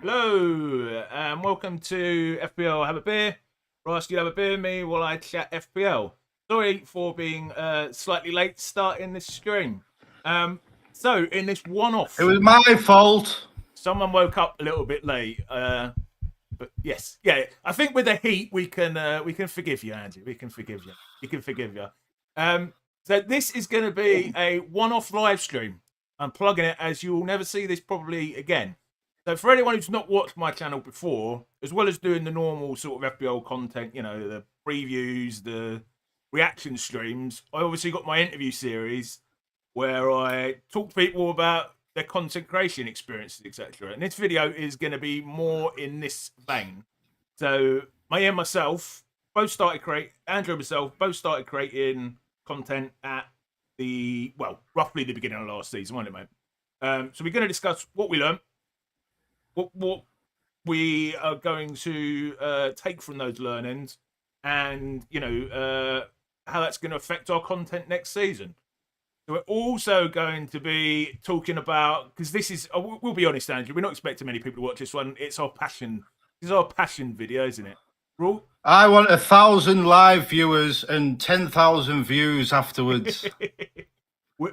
Hello, and welcome to FPL Have a Beer. I'll ask you to have a beer with me while I chat FPL. Sorry for being slightly late starting this stream. So in this one-off, It was my fault. someone woke up a little bit late. But yes, yeah, I think with the heat we can forgive you, Andy. We can forgive you. We can forgive you. So this is going to be a one-off live stream. I'm plugging it as you will never see this probably again. So for anyone who's not watched my channel before, as well as doing the normal sort of FPL content, you know, the previews, the reaction streams, I obviously got my interview series where I talk to people about their content creation experiences, etc. And this video is going to be more in this vein. So Andrew and myself both started creating content at roughly the beginning of last season, wasn't it, mate? So we're going to discuss what we learned, what we are going to take from those learnings, and how that's going to affect our content next season. So we're also going to be talking about, because this is, we'll be honest, Andrew, we're not expecting many people to watch this one. It's our passion. This is our passion video, isn't it? I want 1,000 live viewers and 10,000 views afterwards.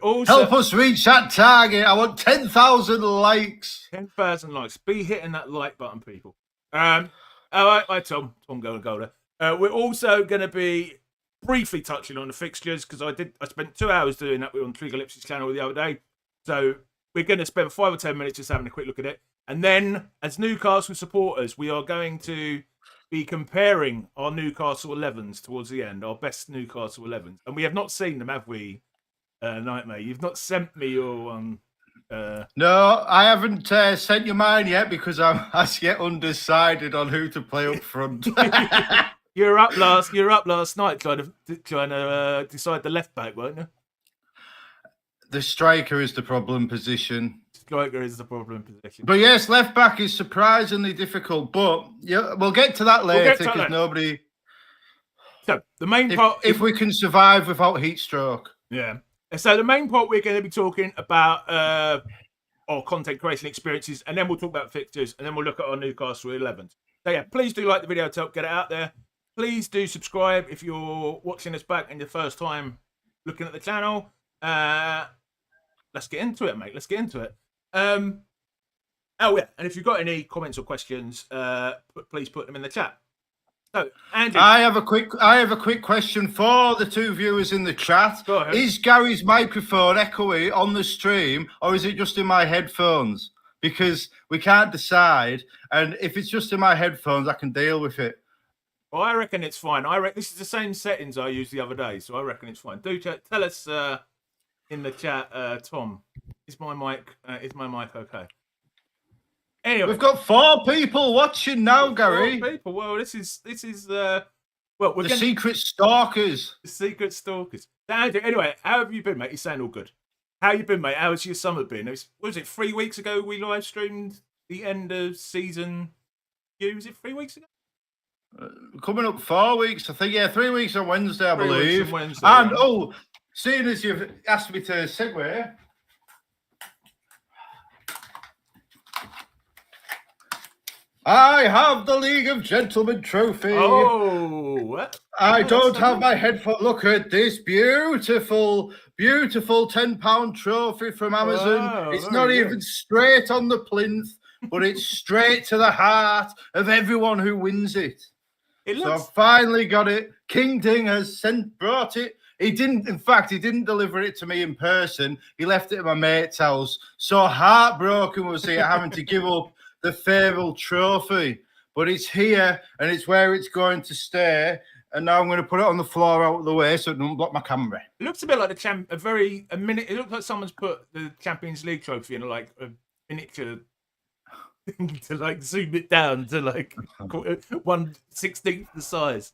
Help us reach that target. I want 10,000 likes. 10,000 likes. Be hitting that like button, people. All right, Tom Golden. We're also going to be briefly touching on the fixtures, because I spent 2 hours doing that on Triggerlips's channel the other day. So we're going to spend 5 or 10 minutes just having a quick look at it. And then, as Newcastle supporters, we are going to be comparing our Newcastle 11s towards the end, our best Newcastle 11s. And we have not seen them, have we, Nightmare? You've not sent me your No, I haven't sent you mine yet, because I'm as yet undecided on who to play up front. You're up last night trying to decide the left back, weren't you? The striker is the problem position. Striker is the problem position. But yes, left back is surprisingly difficult. But yeah, we'll get to that later, because nobody. So the main part, if we can survive without heat stroke. Yeah. So the main part, we're going to be talking about our content creation experiences, and then we'll talk about fixtures, and then we'll look at our Newcastle 11s. So yeah, please do like the video to help get it out there. Please do subscribe if you're watching us back and your first time looking at the channel. Let's get into it, mate. Let's get into it. Oh yeah, and if you've got any comments or questions, please put them in the chat. So, Andy, I have a quick question for the two viewers in the chat. Go ahead. Is Gary's microphone echoey on the stream, or is it just in my headphones? Because we can't decide, and if it's just in my headphones, I can deal with it. Well, I reckon it's fine. This is the same settings I used the other day, so I reckon it's fine. Do tell us in the chat, Tom. Is my mic okay? Anyway, we've got 4 people watching now, Gary. 4 people. Well, this is we're secret stalkers. The secret stalkers. Anyway, how have you been, mate? You sound all good. How you been, mate? How's your summer been? Was it 3 weeks ago we live streamed the end of season? Was it 3 weeks ago? Coming up 4 weeks, I think. Yeah, 3 weeks on Wednesday, I believe. And seeing as you've asked me to segue, I have the League of Gentlemen trophy. Oh, I don't have my headphone. Look at this beautiful £10 trophy from Amazon. Wow, it's not even straight on the plinth, but it's straight to the heart of everyone who wins it. So I've finally got it. King Ding has brought it. He didn't deliver it to me in person. He left it at my mate's house. So heartbroken was he having to give up the fabled trophy. But it's here, and it's where it's going to stay. And now I'm going to put it on the floor out of the way so it doesn't block my camera. It looks a bit like it looks like someone's put the Champions League trophy in like a miniature thing to like zoom it down to like 1/16 the size.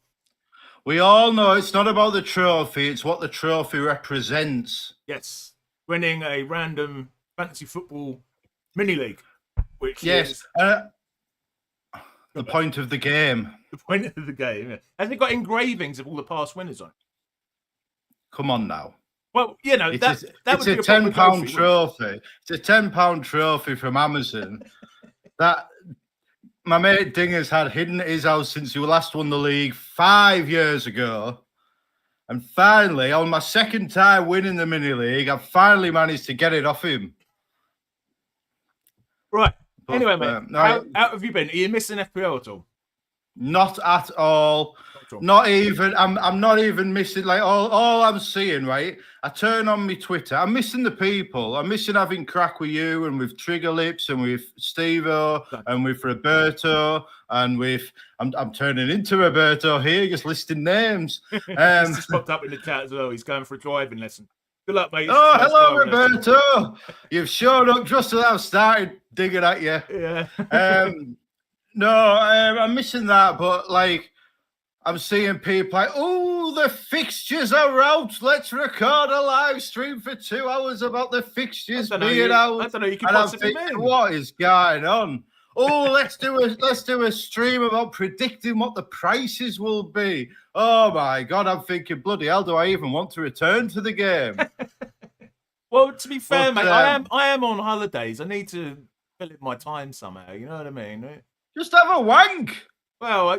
We all know it's not about the trophy, it's what the trophy represents. Yes. Winning a random fantasy football mini league. Which is the point of the game. The point of the game. Yeah. Has it got engravings of all the past winners on? Come on now. Well, you know, it's a £10 trophy. It's a £10 trophy from Amazon. That my mate Dinger's had hidden at his house since he last won the league 5 years ago. And finally, on my second time winning the mini league, I've finally managed to get it off him. Right. But, anyway, mate, how have you been? Are you missing FPL at all? Not at all. Not even. I'm not even missing. Like all I'm seeing, right? I turn on my Twitter. I'm missing the people. I'm missing having crack with you and with Trigger Lips and with Steve-O and with Roberto and with. I'm turning into Roberto here, just listing names. He's just popped up in the chat as well. He's going for a driving lesson. Good luck, mate. Oh, hello, Roberto. You've shown up just as I've started digging at you. Yeah. No, I'm missing that, but like. I'm seeing people like, oh, the fixtures are out. Let's record a live stream for 2 hours about the fixtures being out. I don't know. You can possibly mean. What is going on? Oh, let's do a stream about predicting what the prices will be. Oh my God, I'm thinking, bloody hell, do I even want to return to the game? Well, to be fair, mate, I am on holidays. I need to fill in my time somehow. You know what I mean? Just have a wank. Well, I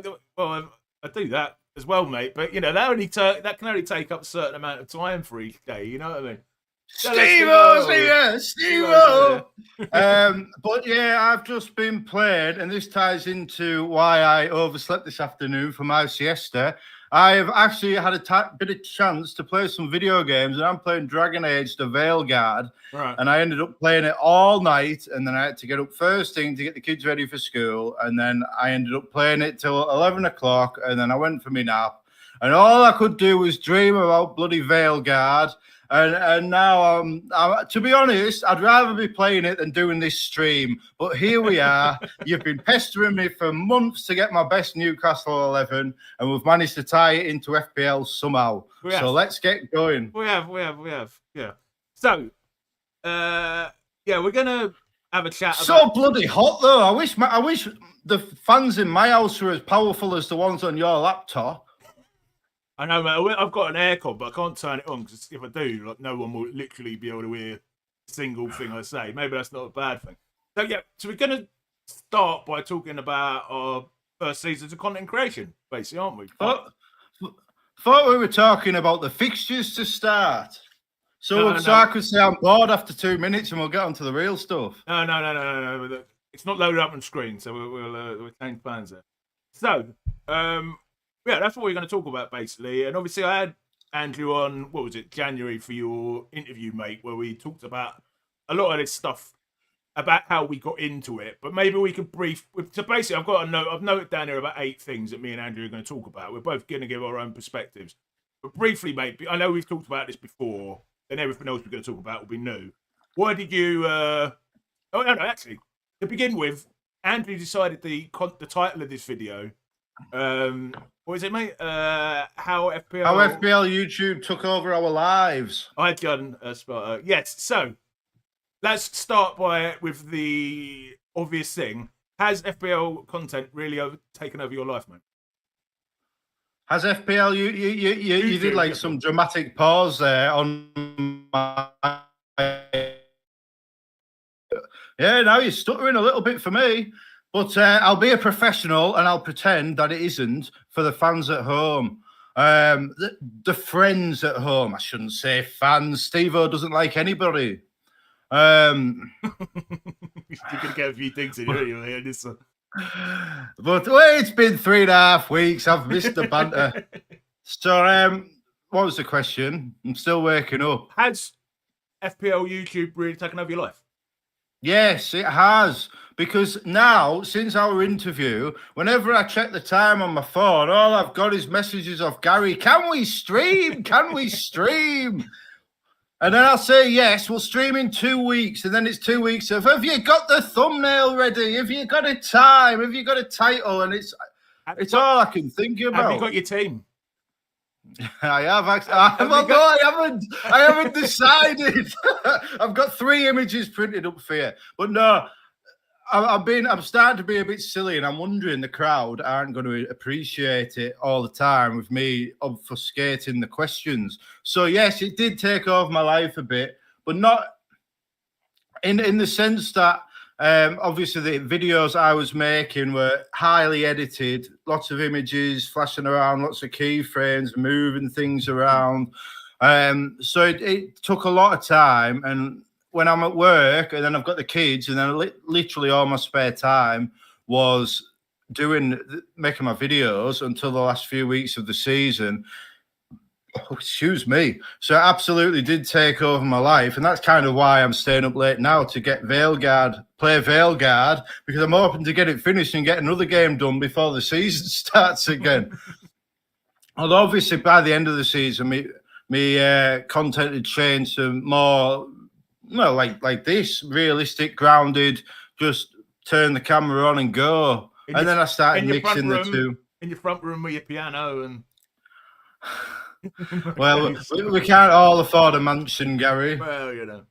do that as well, mate. But you know, that can only take up a certain amount of time for each day. You know what I mean? Steve-O's here, Steve-O. But yeah, I've just been playing, and this ties into why I overslept this afternoon for my siesta. I have actually had a bit of chance to play some video games, and I'm playing Dragon Age: The Veilguard, right. And I ended up playing it all night, and then I had to get up first thing to get the kids ready for school, and then I ended up playing it till 11 o'clock, and then I went for my nap, and all I could do was dream about bloody Veilguard. And now, to be honest, I'd rather be playing it than doing this stream. But here we are. You've been pestering me for months to get my best Newcastle 11, and we've managed to tie it into FPL somehow. So let's get going. We have. Yeah. So, we're gonna have a chat. So bloody hot though. I wish the fans in my house were as powerful as the ones on your laptop. I know, mate. I've got an aircon, but I can't turn it on because if I do, like, no one will literally be able to hear a single thing I say. Maybe that's not a bad thing. So we're going to start by talking about our first seasons of content creation, basically, aren't we? Thought we were talking about the fixtures to start. So I could say I'm bored after 2 minutes and we'll get on to the real stuff. No. It's not loaded up on screen, so we'll change plans there. So, yeah, that's what we're going to talk about, basically. And obviously, I had Andrew on, January for your interview, mate, where we talked about a lot of this stuff about how we got into it. But maybe we could so basically, I've noted down here about 8 things that me and Andrew are going to talk about. We're both going to give our own perspectives. But briefly, mate, I know we've talked about this before, and everything else we're going to talk about will be new. Why did you... actually, to begin with, Andrew decided the title of this video... what is it, mate? How FPL YouTube took over our lives. I've done yes. So let's start with the obvious thing. Has FPL content really taken over your life, mate? Has FPL you did like some dramatic pause there on my... Yeah, now you're stuttering a little bit for me. But I'll be a professional and I'll pretend that it isn't for the fans at home. The friends at home. I shouldn't say fans. Steve-O doesn't like anybody. You're going to get a few things in here. But it's been 3.5 weeks. I've missed the banter. So what was the question? I'm still waking up. Has FPL YouTube really taken over your life? Yes, it has. Because now, since our interview, whenever I check the time on my phone, all I've got is messages of Gary, can we stream? Can we stream? And then I'll say, yes, we'll stream in 2 weeks. And then it's 2 weeks of, have you got the thumbnail ready? Have you got a time? Have you got a title? And it's all I can think about. Have you got your team? I have actually. I haven't decided. I've got 3 images printed up for you, but no, I'm starting to be a bit silly, and I'm wondering the crowd aren't going to appreciate it all the time with me obfuscating the questions. So yes, it did take over my life a bit, but not in the sense that Obviously, the videos I was making were highly edited, lots of images flashing around, lots of keyframes, moving things around. So it took a lot of time. And when I'm at work and then I've got the kids, and then literally all my spare time was making my videos until the last few weeks of the season. Oh, excuse me. So it absolutely did take over my life. And that's kind of why I'm staying up late now to get play Veilguard, because I'm hoping to get it finished and get another game done before the season starts again. Although obviously by the end of the season, me content had changed to more, well, like this, realistic, grounded, just turn the camera on and go. And then I started mixing the two. In your front room with your piano and... Well, we can't all afford a mansion, Gary. Well, you know,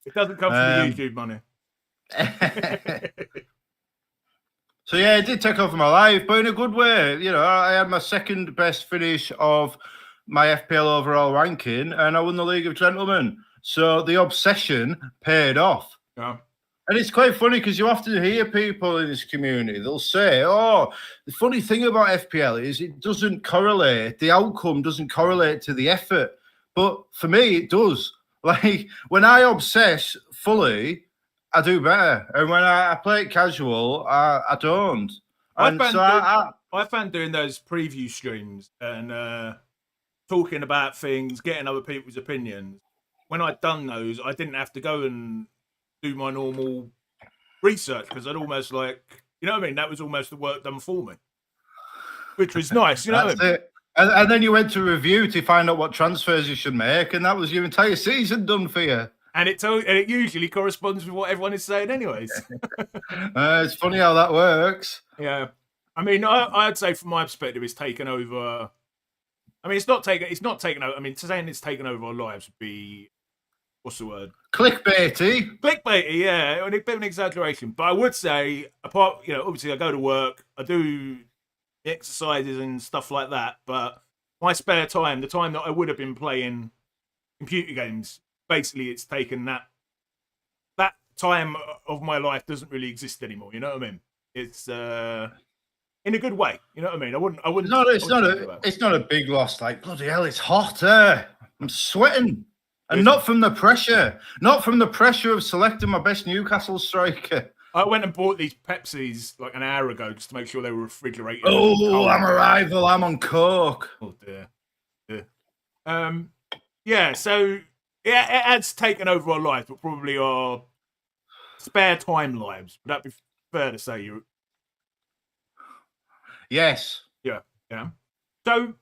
it doesn't come from the YouTube money. So yeah, it did take over my life, but in a good way. You know, I had my second best finish of my FPL overall ranking, and I won the League of Gentlemen. So the obsession paid off. Yeah. And it's quite funny because you often hear people in this community, they'll say, oh, the funny thing about FPL is it doesn't correlate. The outcome doesn't correlate to the effort. But for me, it does. Like when I obsess fully, I do better. And when I play it casual, I don't. I found doing those preview streams and talking about things, getting other people's opinions. When I'd done those, I didn't have to go and do my normal research because I'd almost you know what I mean? That was almost the work done for me, which was nice. You know what I mean? And then you went to review to find out what transfers you should make, and that was your entire season done for you. And it usually corresponds with what everyone is saying anyways. It's funny how that works. Yeah. I mean, I'd say from my perspective, it's taken over. I mean, it's not taken over. I mean, saying it's taken over our lives would be, what's the word? Clickbaity, yeah, a bit of an exaggeration. But I would say, apart, you know, obviously I go to work, I do exercises and stuff like that. But my spare time, the time that I would have been playing computer games, basically it's taken that time of my life doesn't really exist anymore. You know what I mean? It's in a good way. You know what I mean? I wouldn't. No, it's not a big loss. Like bloody hell, it's hot. I'm sweating. And not from the pressure of selecting my best Newcastle striker. I went and bought these Pepsis like an hour ago just to make sure they were refrigerated. Oh, I'm a rival. I'm on coke. Oh dear. Yeah. So yeah, it has taken over our lives, but probably our spare time lives. Would that be fair to say? Yes. Yeah. So,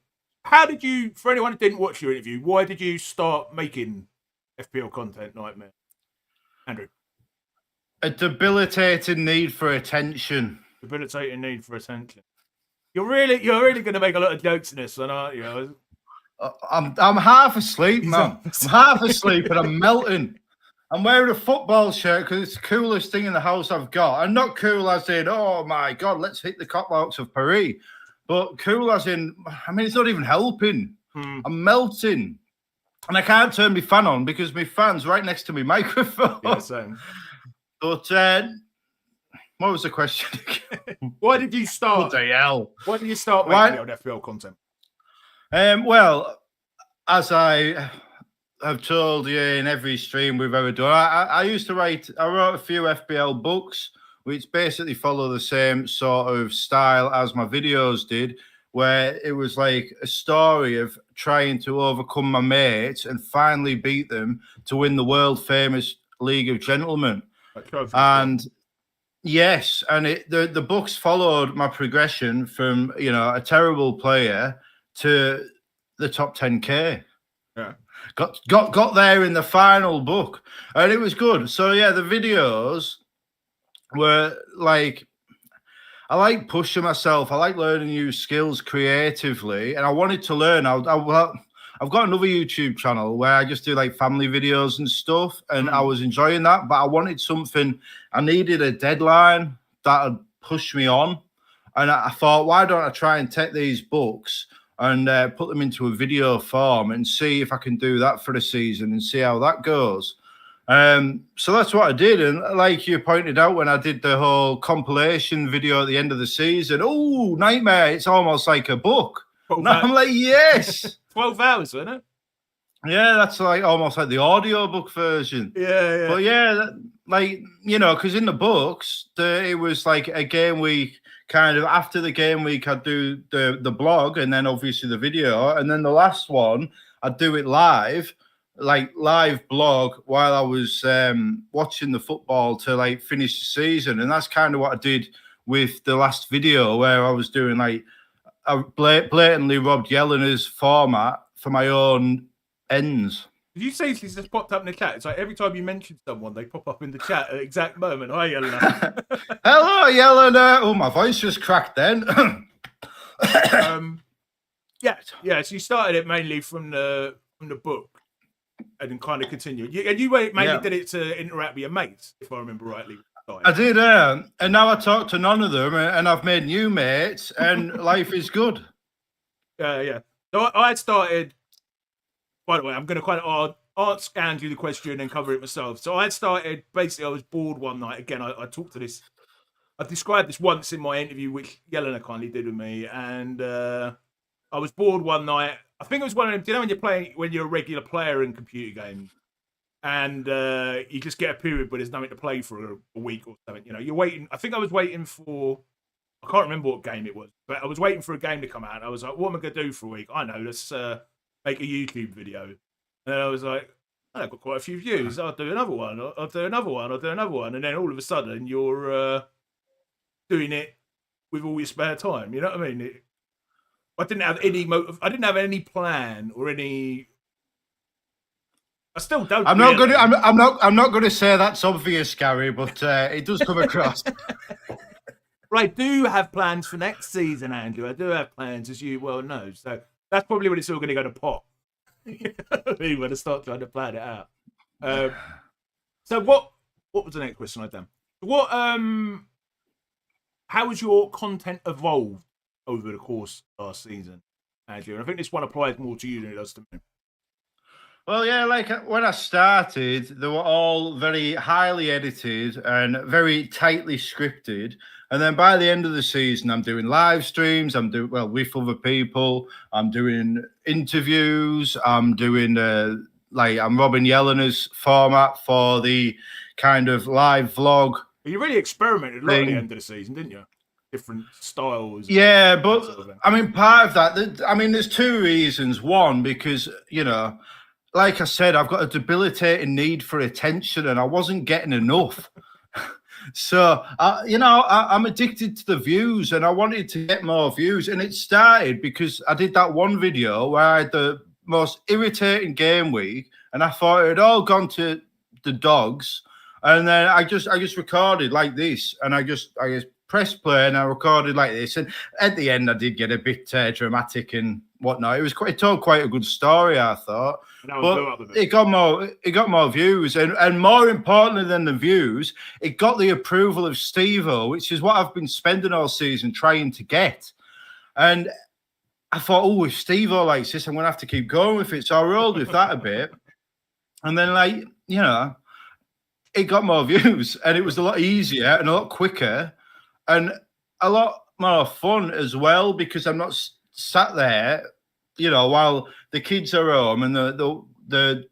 how did you? For anyone who didn't watch your interview, why did you start making FPL content, Nightmare? Andrew. A debilitating need for attention. Debilitating need for attention. You're really going to make a lot of jokes in this one, aren't you? I'm half asleep, man. I'm half asleep and I'm melting. I'm wearing a football shirt because it's the coolest thing in the house I've got. And not cool as in, oh my God, let's hit the cop-outs of Paris. But cool as in, I mean, it's not even helping. I'm melting. And I can't turn my fan on because my fan's right next to my microphone. Yeah, same. But what was the question again? Why did you start? What the hell? Why did you start making on FPL content? Well, as I have told you in every stream we've ever done, I used to write. I wrote a few FPL books, which basically follow the same sort of style as my videos did, where it was like a story of trying to overcome my mates and finally beat them to win the world famous League of Gentlemen. And yes, and the books followed my progression from, you know, a terrible player to the top 10K. Yeah. Got there in the final book, and it was good. So yeah, the videos were like, I like pushing myself. I like learning new skills creatively, and I wanted to learn. I've got another YouTube channel where I just do like family videos and stuff, and I was enjoying that. But I wanted something. I needed a deadline that would push me on, and I thought, why don't I try and take these books and put them into a video form and see if I can do that for the season and see how that goes. So that's what I did. And like you pointed out, when I did the whole compilation video at the end of the season, oh, nightmare, it's almost like a book. And I'm like, yes. 12 hours, wasn't it? Yeah, that's like almost like the audiobook version. Yeah. But yeah, like, you know, because in the books, it was like a game week. Kind of after the game week, I'd do the blog and then obviously the video. And then the last one, I'd do it live blog while I was watching the football to like finish the season. And that's kind of what I did with the last video, where I was doing like, I blatantly robbed Yelena's format for my own ends. Did you see this just popped up in the chat? It's like every time you mention someone, they pop up in the chat at the exact moment. Hi, Yelena. Hello, Yelena. Oh, my voice just cracked then. Yeah. So you started it mainly from the book, and then kind of continued. And you mainly did it to interact with your mates, if I remember rightly. I did, and now I talk to none of them, and I've made new mates, and life is good. Yeah. So I had started. By the way, I'm going to kind of ask Andrew the question and cover it myself. So I had started, basically, I was bored one night. Again, I talked to this. I described this once in my interview, which Yelena kindly did with me. And I was bored one night. I think it was one of them, do you know when you're a regular player in computer games and you just get a period where there's nothing to play for a week or something? You know, you're waiting. I think I was waiting for, I can't remember what game it was, but I was waiting for a game to come out. I was like, what am I going to do for a week? I know, let's make a YouTube video. And I was like, oh, I've got quite a few views. I'll do another one. I'll do another one. I'll do another one. And then all of a sudden, you're doing it with all your spare time. You know what I mean? I didn't have any motive. I didn't have any plan or any. I still don't. I'm not going to say that's obvious, Gary, but it does come across. Right, I do have plans for next season, Andrew. I do have plans, as you well know. So that's probably when it's all going to go to pot. You know what I mean? When I start trying to plan it out. So what was the next question I'd done? How has your content evolved over the course of last season, Andrew? And I think this one applies more to you than it does to me. Well, yeah, like when I started, they were all very highly edited and very tightly scripted. And then by the end of the season, I'm doing live streams. I'm doing, well, with other people. I'm doing interviews. I'm doing, I'm robbing Yelena's format for the kind of live vlog. You really experimented a lot at the end of the season, didn't you? Different styles. Yeah, but sort of I mean, part of that, there's two reasons. One, because, you know, like I said, I've got a debilitating need for attention and I wasn't getting enough. So, I'm addicted to the views and I wanted to get more views. And it started because I did that one video where I had the most irritating game week and I thought it had all gone to the dogs. And then I just recorded like this and I just pressed play and I recorded like this. And at the end, I did get a bit dramatic and whatnot. It told quite a good story, I thought. But it got more views, and more importantly than the views, it got the approval of Steve-O, which is what I've been spending all season trying to get. And I thought, oh, if Steve-O likes this, I'm going to have to keep going with it. So I rolled with that a bit. And then, it got more views, and it was a lot easier and a lot quicker and a lot more fun as well, because I'm not sat there, while the kids are home and the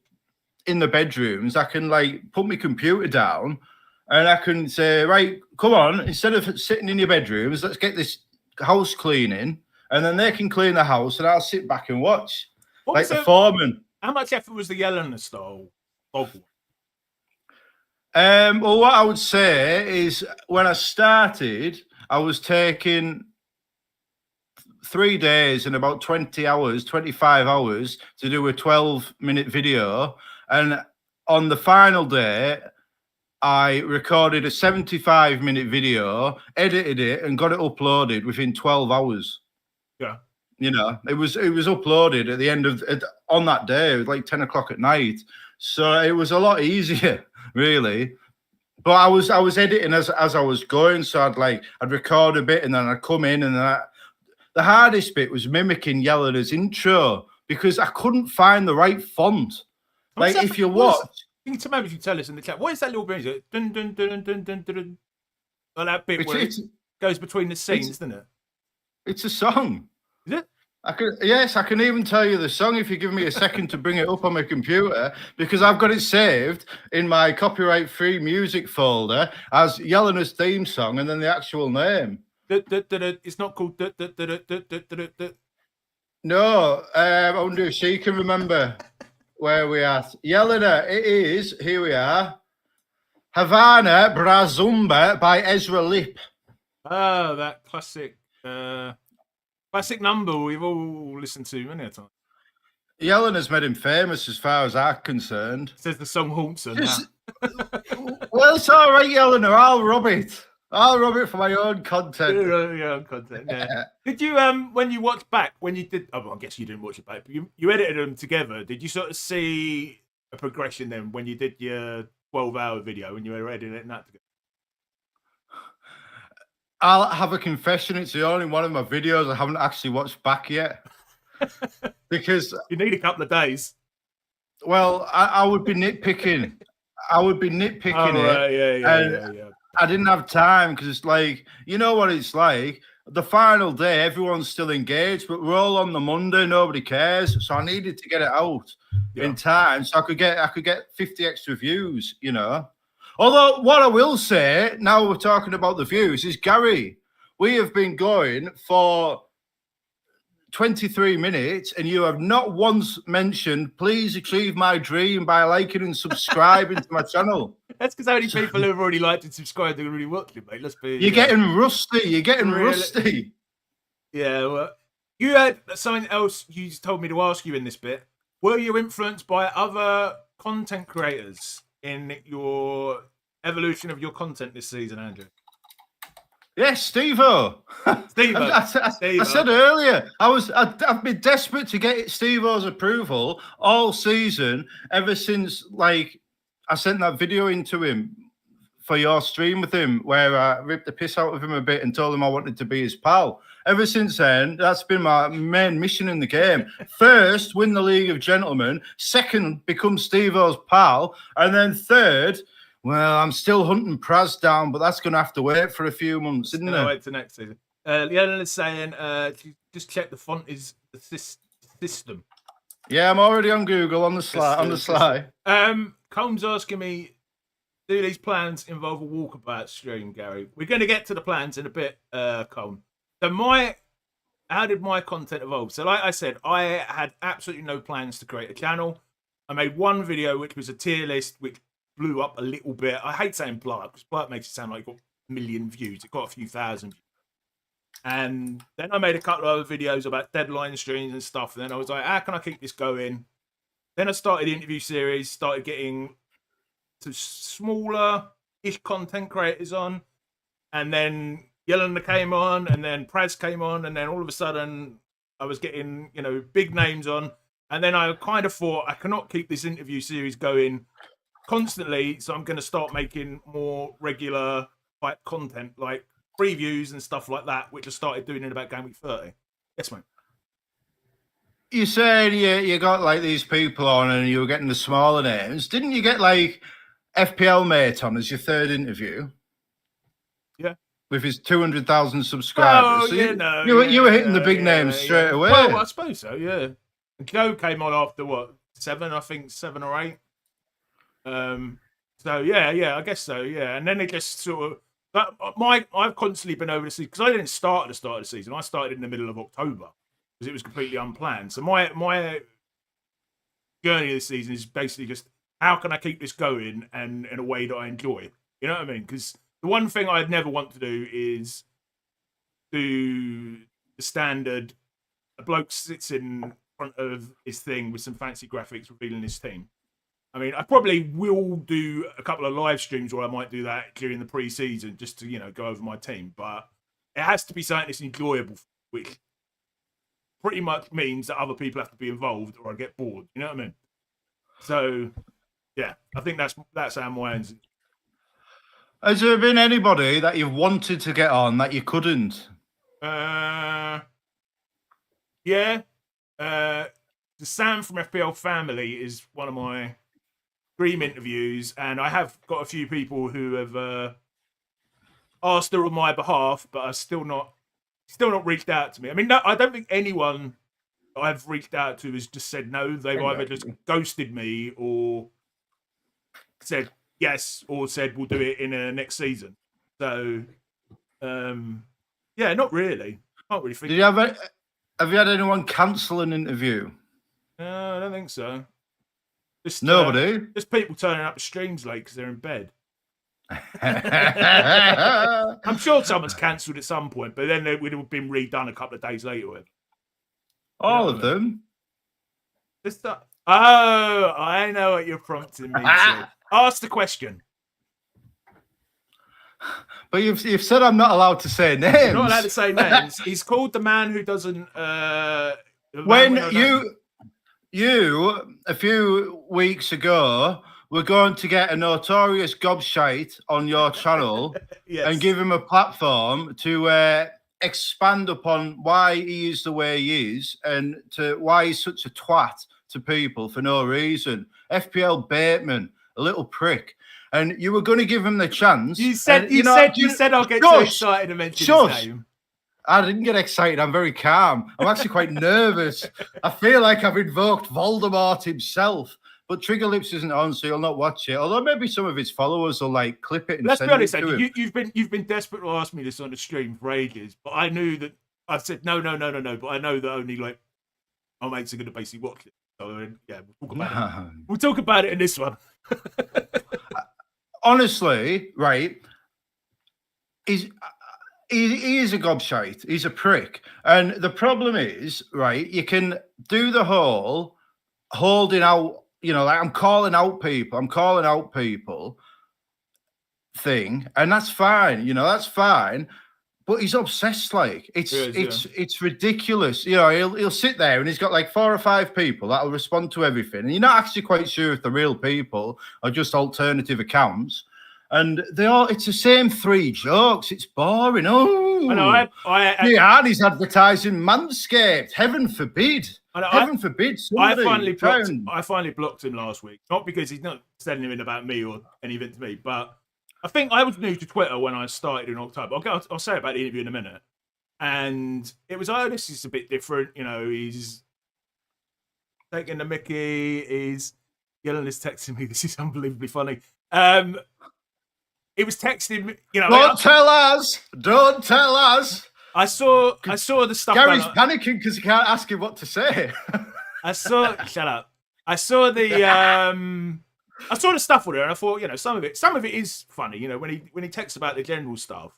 in the bedrooms. I can put my computer down and I can say, right, come on, instead of sitting in your bedrooms, let's get this house cleaning, and then they can clean the house and I'll sit back and watch the foreman. How much effort was the Yelena style dog? Well, what I would say is when I started, I was taking 3 days and about 25 hours to do a 12-minute video. And on the final day, I recorded a 75-minute video, edited it, and got it uploaded within 12 hours. Yeah. It was uploaded at the end of on that day. It was like 10 o'clock at night. So it was a lot easier, really. But I was editing as I was going. So I'd record a bit and then I'd come in, and then the hardest bit was mimicking Yelena's intro because I couldn't find the right font. If you watch, Maybe you tell us in the chat. What is that little bit? Is it dun dun dun dun dun dun dun? Like that bit where it goes between the scenes, isn't it? It's a song. Is it? Yes, I can even tell you the song if you give me a second to bring it up on my computer, because I've got it saved in my copyright-free music folder as Yelena's theme song and then the actual name. It's not called. No, I wonder if she can remember where we are. Yelena, it is, here we are, Havana Brazumba by Ezra Lip. Oh, that classic number we've all listened to many a time. Yelena's made him famous as far as I'm concerned. Says the song haunts her. Well, it's all right, Yelena. I'll rub it. I'll rub it for my own content. Your own content, yeah. Did you, when you watched back, when you did, I guess you didn't watch it back, but you edited them together. Did you sort of see a progression then when you did your 12-hour video when you were editing that together? I'll have a confession. It's the only one of my videos I haven't actually watched back yet. Because you need a couple of days. Well, I would be nitpicking. Yeah. I didn't have time because it's like, you know what it's like. The final day, everyone's still engaged, but we're all on the Monday. Nobody cares. So I needed to get it out in time so I could get 50 extra views, you know. Although what I will say, now we're talking about the views, is Gary, we have been going for 23 minutes and you have not once mentioned, please achieve my dream by liking and subscribing to my channel. That's because only people who have already liked and subscribed are really watching it, mate. Let's be. You're getting rusty. You're getting rusty. Yeah, well, you had something else you told me to ask you in this bit. Were you influenced by other content creators in your evolution of your content this season, Andrew? Yes, Steve-O. I said earlier, I've been desperate to get Steve-O's approval all season, ever since, like, I sent that video into him for your stream with him where I ripped the piss out of him a bit and told him I wanted to be his pal. Ever since then, that's been my main mission in the game. First, win the League of Gentlemen. Second, become Steve-O's pal. And then third, well, I'm still hunting Praz down, but that's going to have to wait for a few months, isn't it? Wait till next season. Leonard is saying, just check the font is the system. Yeah, I'm already on Google on the sly. Combs asking me, do these plans involve a walkabout stream, Gary? We're going to get to the plans in a bit, Colm. So how did my content evolve? So like I said, I had absolutely no plans to create a channel. I made one video, which was a tier list, which blew up a little bit. I hate saying blow up because blow up makes it sound like it got a million views. It got a few thousand views. And then I made a couple of other videos about deadline streams and stuff. And then I was like, how can I keep this going? Then I started the interview series, started getting to smaller-ish content creators on. And then Yelena came on, and then Praz came on, and then all of a sudden I was getting, big names on. And then I kind of thought, I cannot keep this interview series going constantly, so I'm going to start making more regular type content, like previews and stuff like that, which I started doing in about game week 30. Yes, mate. You said you got like these people on and you were getting the smaller names. Didn't you get like FPL Mate on as your third interview? Yeah. With his 200,000 subscribers. Oh, so you were hitting the big names straight away. Well, I suppose so, yeah. Joe came on after, what, 7 or 8? So, yeah, I guess so, yeah. And then it just sort of... I've constantly been over the season, because I didn't start at the start of the season. I started in the middle of October, because it was completely unplanned. So my journey this season is basically just, how can I keep this going and in a way that I enjoy? You know what I mean? Because the one thing I'd never want to do is do the standard, a bloke sits in front of his thing with some fancy graphics revealing his team. I mean, I probably will do a couple of live streams where I might do that during the pre-season just to, go over my team. But it has to be something that's enjoyable, which pretty much means that other people have to be involved or I get bored. You know what I mean? So, yeah, I think that's how my ends. Has there been anybody that you've wanted to get on that you couldn't? Yeah. The Sam from FPL Family is one of my stream interviews, and I have got a few people who have asked her on my behalf, but are still not reached out to me. I mean, no, I don't think anyone I've reached out to has just said no. They've either just ghosted me or said yes, or said we'll do it in next season. So, yeah, not really. Can't really think. Did you have you had anyone cancel an interview? No, I don't think so. Just nobody. Just people turning up to streams late because they're in bed. I'm sure someone's cancelled at some point, but then they would have been redone a couple of days later. All of them. Oh, I know what you're prompting me to. Ask the question. But you've said I'm not allowed to say names. You're not allowed to say names. He's called the man who doesn't. When you a few weeks ago were going to get a notorious gobshite on your channel yes. and give him a platform to expand upon why he is the way he is and to why he's such a twat to people for no reason. FPL Bateman, a little prick. And you were going to give him the chance. You said I'll get too excited and mention his name. I didn't get excited. I'm very calm. I'm actually quite nervous. I feel like I've invoked Voldemort himself. But Trigger Lips isn't on, so you'll not watch it. Although maybe some of his followers will like clip it and Let's send be honest, it to him. You've been desperate to ask me this on the stream for ages, but I knew that I said no. But I know that only like my mates are going to basically watch it. So yeah, we'll talk about it. We'll talk about it in this one. Honestly, right? He is a gobshite. He's a prick. And the problem is, right, you can do the whole holding out, like I'm calling out people thing, and that's fine, that's fine. But he's obsessed, like it's ridiculous. He'll sit there and he's got like 4 or 5 people that'll respond to everything, and you're not actually quite sure if they're real people or just alternative accounts. And it's the same 3 jokes. It's boring. Oh, and he's advertising Manscaped. Heaven forbid. Heaven forbid. I finally blocked him last week. Not because he's not saying anything about me or anything to me, but I think I was new to Twitter when I started in October. I'll say about the interview in a minute. And it was, this is a bit different. He's taking the mickey. Yellen is texting me. This is unbelievably funny. It was texting me. Don't tell us. I saw the stuff. Gary's panicking because he can't ask him what to say. Shut up. I saw the stuff with her, and I thought, some of it is funny. When he texts about the general stuff,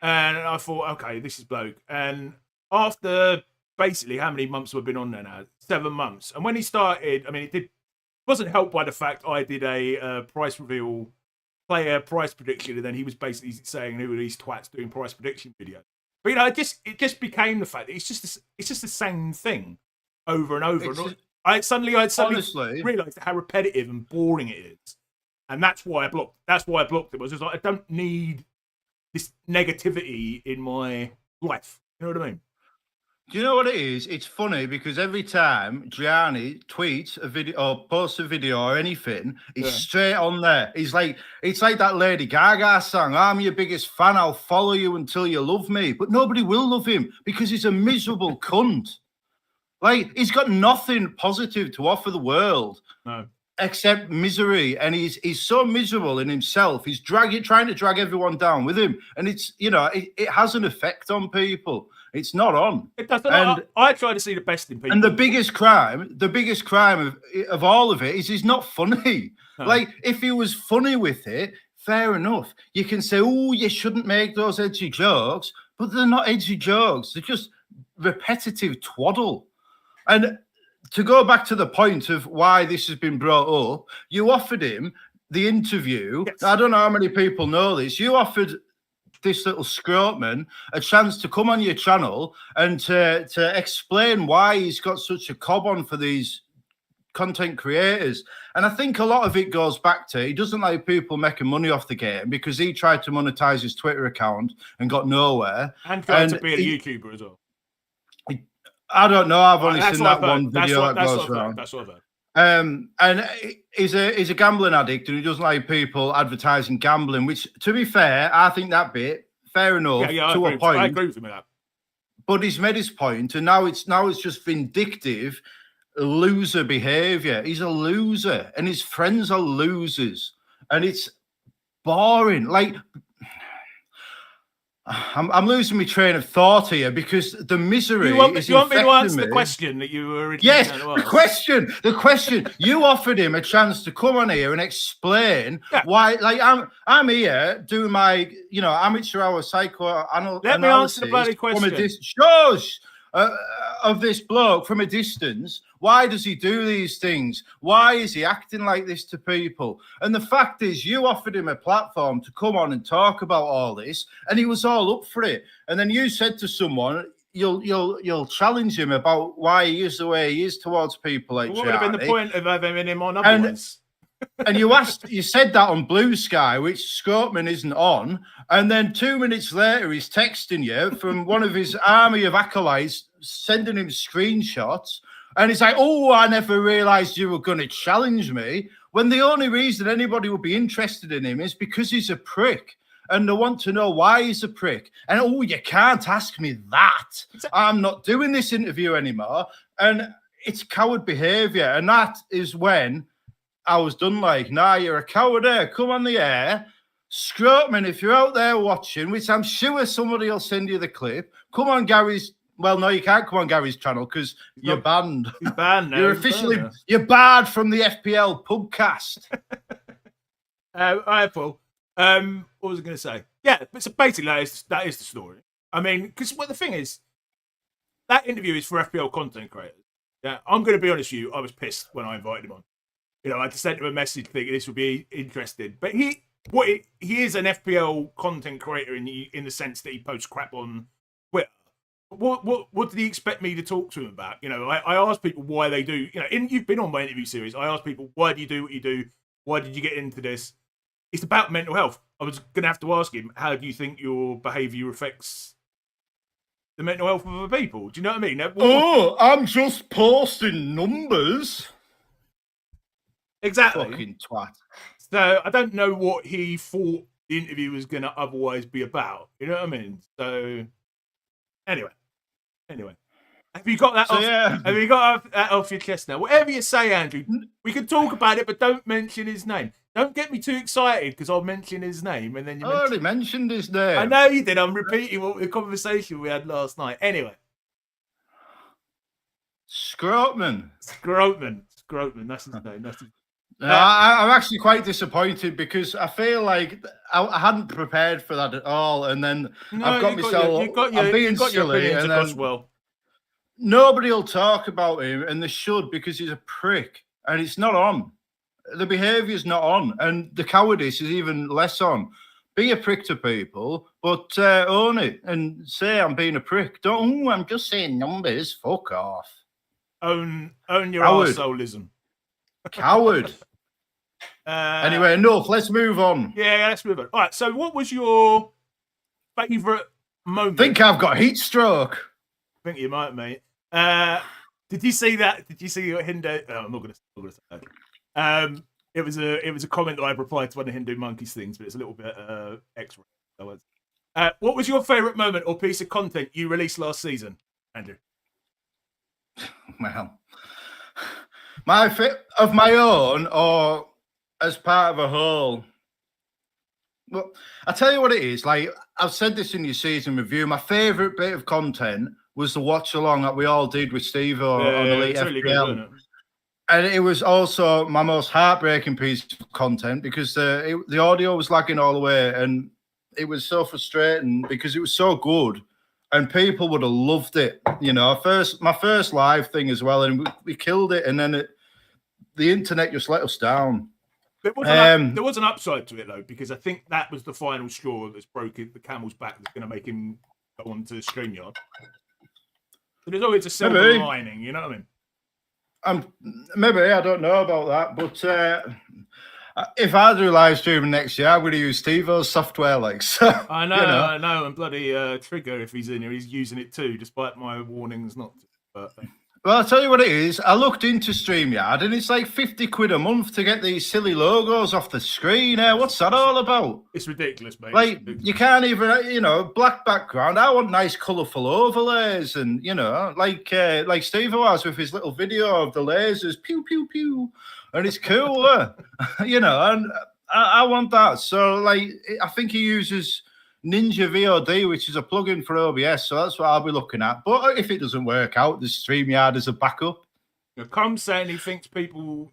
and I thought, okay, this is bloke. And after basically how many months we've been on there now, 7 months. And when he started, I mean, it wasn't helped by the fact I did a price reveal, player price prediction, and then he was basically saying who are these twats doing price prediction videos. But it just became the fact that it's just the same thing over and over. I suddenly realised how repetitive and boring it is, and that's why I blocked. That's why I blocked it. I was just like, I don't need this negativity in my life. You know what I mean? Do you know what it is? It's funny because every time Gianni tweets a video or posts a video or anything, he's straight on there. It's like that Lady Gaga song, I'm your biggest fan, I'll follow you until you love me. But nobody will love him because he's a miserable cunt. Like, he's got nothing positive to offer the world except misery. And he's so miserable in himself. He's trying to drag everyone down with him. And it's, it has an effect on people. It's not on. It does. I try to see the best in people. And the biggest crime of all of it is he's not funny. No. Like, if he was funny with it, fair enough. You can say, oh, you shouldn't make those edgy jokes, but they're not edgy jokes. They're just repetitive twaddle. And to go back to the point of why this has been brought up, you offered him the interview. Yes. I don't know how many people know this. You offered this little scroteman a chance to come on your channel and to explain why he's got such a cob on for these content creators. And I think a lot of it goes back to he doesn't like people making money off the game because he tried to monetize his Twitter account and got nowhere. And tried to be a YouTuber as well. I don't know. I've only seen that one video that goes around. That's what I've heard. And he's a gambling addict, and he doesn't like people advertising gambling. Which, to be fair, I think that bit fair enough to a point. I agree with him with that. But he's made his point, and now it's just vindictive loser behavior. He's a loser, and his friends are losers, and it's boring. Like, I'm losing my train of thought here because the misery. You want me to answer the question that you were originally Yes, the question. You offered him a chance to come on here and explain why. Like, I'm here doing my, amateur hour psychoanalysis. Let me answer the bloody question. Of this bloke from a distance. Why does he do these things? Why is he acting like this to people? And the fact is, you offered him a platform to come on and talk about all this, and he was all up for it. And then you said to someone, you'll challenge him about why he is the way he is towards people like what would have been the point of having him on otherwise? And you said that on Blue Sky, which Scopeman isn't on. And then 2 minutes later, he's texting you from one of his army of acolytes, sending him screenshots. And he's like, oh, I never realized you were going to challenge me. When the only reason anybody would be interested in him is because he's a prick. And they want to know why he's a prick. And, oh, you can't ask me that. I'm not doing this interview anymore. And it's coward behavior. And that is when I was done. Like, nah, you're a coward there. Come on the air. Scropeman, if you're out there watching, which I'm sure somebody will send you the clip, come on Gary's. Well, no, you can't come on Gary's channel because you're banned. He's banned now. You're officially you're barred from the FPL podcast. All right, Paul. What was I going to say? Yeah, but so basically that is the story. I mean, because the thing is, that interview is for FPL content creators. Yeah, I'm going to be honest with you. I was pissed when I invited him on. I had to send him a message thinking this would be interesting. But he is an FPL content creator in the sense that he posts crap on Twitter. What did he expect me to talk to him about? I asked people why they do. You've been on my interview series. I asked people, why do you do what you do? Why did you get into this? It's about mental health. I was going to have to ask him, how do you think your behaviour affects the mental health of other people? Do you know what I mean? I'm just posting numbers. Exactly. Fucking twat. So I don't know what he thought the interview was going to otherwise be about. You know what I mean? So anyway. Have you got that off? Yeah. Have you got that off your chest now? Whatever you say, Andrew, we can talk about it, but don't mention his name. Don't get me too excited because I'll mention his name and then you. I already mentioned his name. I know you did. I'm repeating the conversation we had last night. Anyway. Scropeman. That's his name. I'm actually quite disappointed because I feel like I hadn't prepared for that at all, and then I've got myself. I'm being silly, and then nobody will talk about him, and they should because he's a prick, and it's not on. The behaviour's not on, and the cowardice is even less on. Be a prick to people, but own it and say I'm being a prick. Don't. I'm just saying numbers. Fuck off. Own your arseholism. Coward. Anyway, enough. Let's move on. Yeah, let's move on. All right. So, what was your favourite moment? I think I've got heat stroke. I think you might, mate. Did you see that? Did you see what Hindu? Oh, I'm not going to say that. It was a comment that I replied to one of Hindu Monkeys things, but it's a little bit extra. What was your favourite moment or piece of content you released last season, Andrew? Well, of my own or as part of a whole. Well, I tell you what it is. Like I've said this in your season review, my favourite bit of content was the watch along that we all did with Steve on Elite FPL. Really good, and it was also my most heartbreaking piece of content because the audio was lagging all the way, and it was so frustrating because it was so good. And people would have loved it, my first live thing as well, and we killed it. And then the internet just let us down. There was an upside to it though, because I think that was the final straw that's broken the camel's back that's going to make him go on to StreamYard. So there's always a silver lining, you know what I mean? Maybe I don't know about that, but if I do live streaming next year, I'm going to use Steve-O's software. I know, I know, and bloody Trigger, if he's in here, he's using it too, despite my warnings not to. But Well, I'll tell you what it is. I looked into StreamYard, and it's like 50 quid a month to get these silly logos off the screen. What's that all about? It's ridiculous, mate. Like, you can't even, black background. I want nice, colourful overlays, and like Steve was with his little video of the lasers, pew pew pew, and it's cool, and I want that. So, like, I think he uses Ninja VOD, which is a plugin for OBS, so that's what I'll be looking at. But if it doesn't work out, there's StreamYard as a backup. Com's saying he thinks people,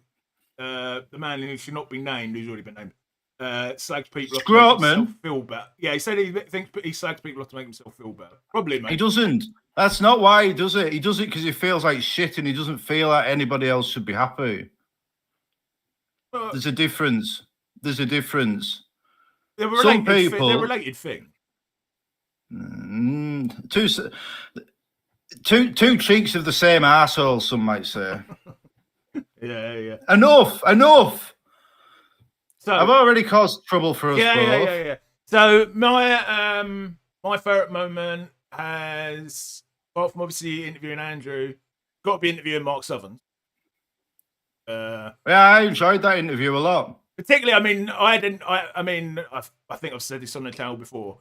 the man who should not be named, who's already been named, slags people off to make himself feel better. Yeah, he said he thinks he slags people off to make himself feel better. Probably, mate. He doesn't. That's not why he does it. He does it because he feels like shit, and he doesn't feel like anybody else should be happy. There's a difference. There's a difference. They're a related thing. Two cheeks of the same arsehole, some might say. Yeah. Enough. So I've already caused trouble for us both. Yeah. So my favourite moment has, apart from obviously interviewing Andrew, got to be interviewing Mark Southern. I enjoyed that interview a lot. Particularly, I think I've said this on the channel before.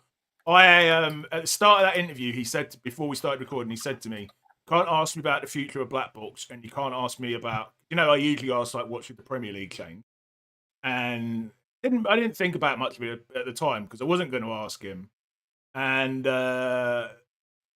At the start of that interview, he said, before we started recording, he said to me, "Can't ask me about the future of Black Box, and you can't ask me about, I usually ask like what should the Premier League change." And I didn't think about much of it at the time because I wasn't going to ask him. And but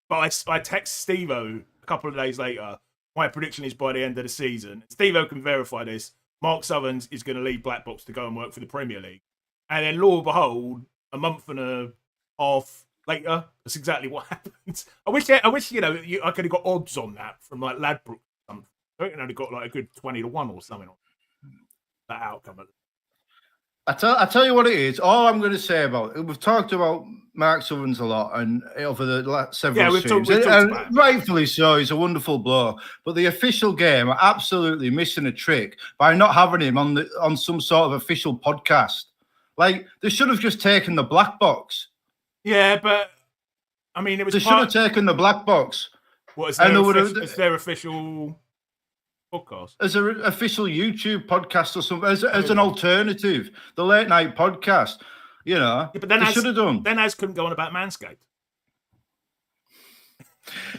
I text Steve-O a couple of days later. My prediction is by the end of the season. Steve-O can verify this. Mark Southern is going to leave Black Box to go and work for the Premier League. And then, lo and behold, a month and a half later, that's exactly what happened. I wish I could have got odds on that from like Ladbroke or something. I reckon I'd have got like a good 20-1 or something on that outcome. I tell you what it is. All I'm going to say about it, we've talked about Mark Southerns a lot, and over the last several streams, and rightfully so. He's a wonderful bloke, but the official game are absolutely missing a trick by not having him on some sort of official podcast. Like, they should have just taken the black box. Yeah, but I mean, it was. They should have taken the black box. What is their official podcast? As an official YouTube podcast or something, as an alternative, the late night podcast, Yeah, but then they should have done. Then Az couldn't go on about Manscaped.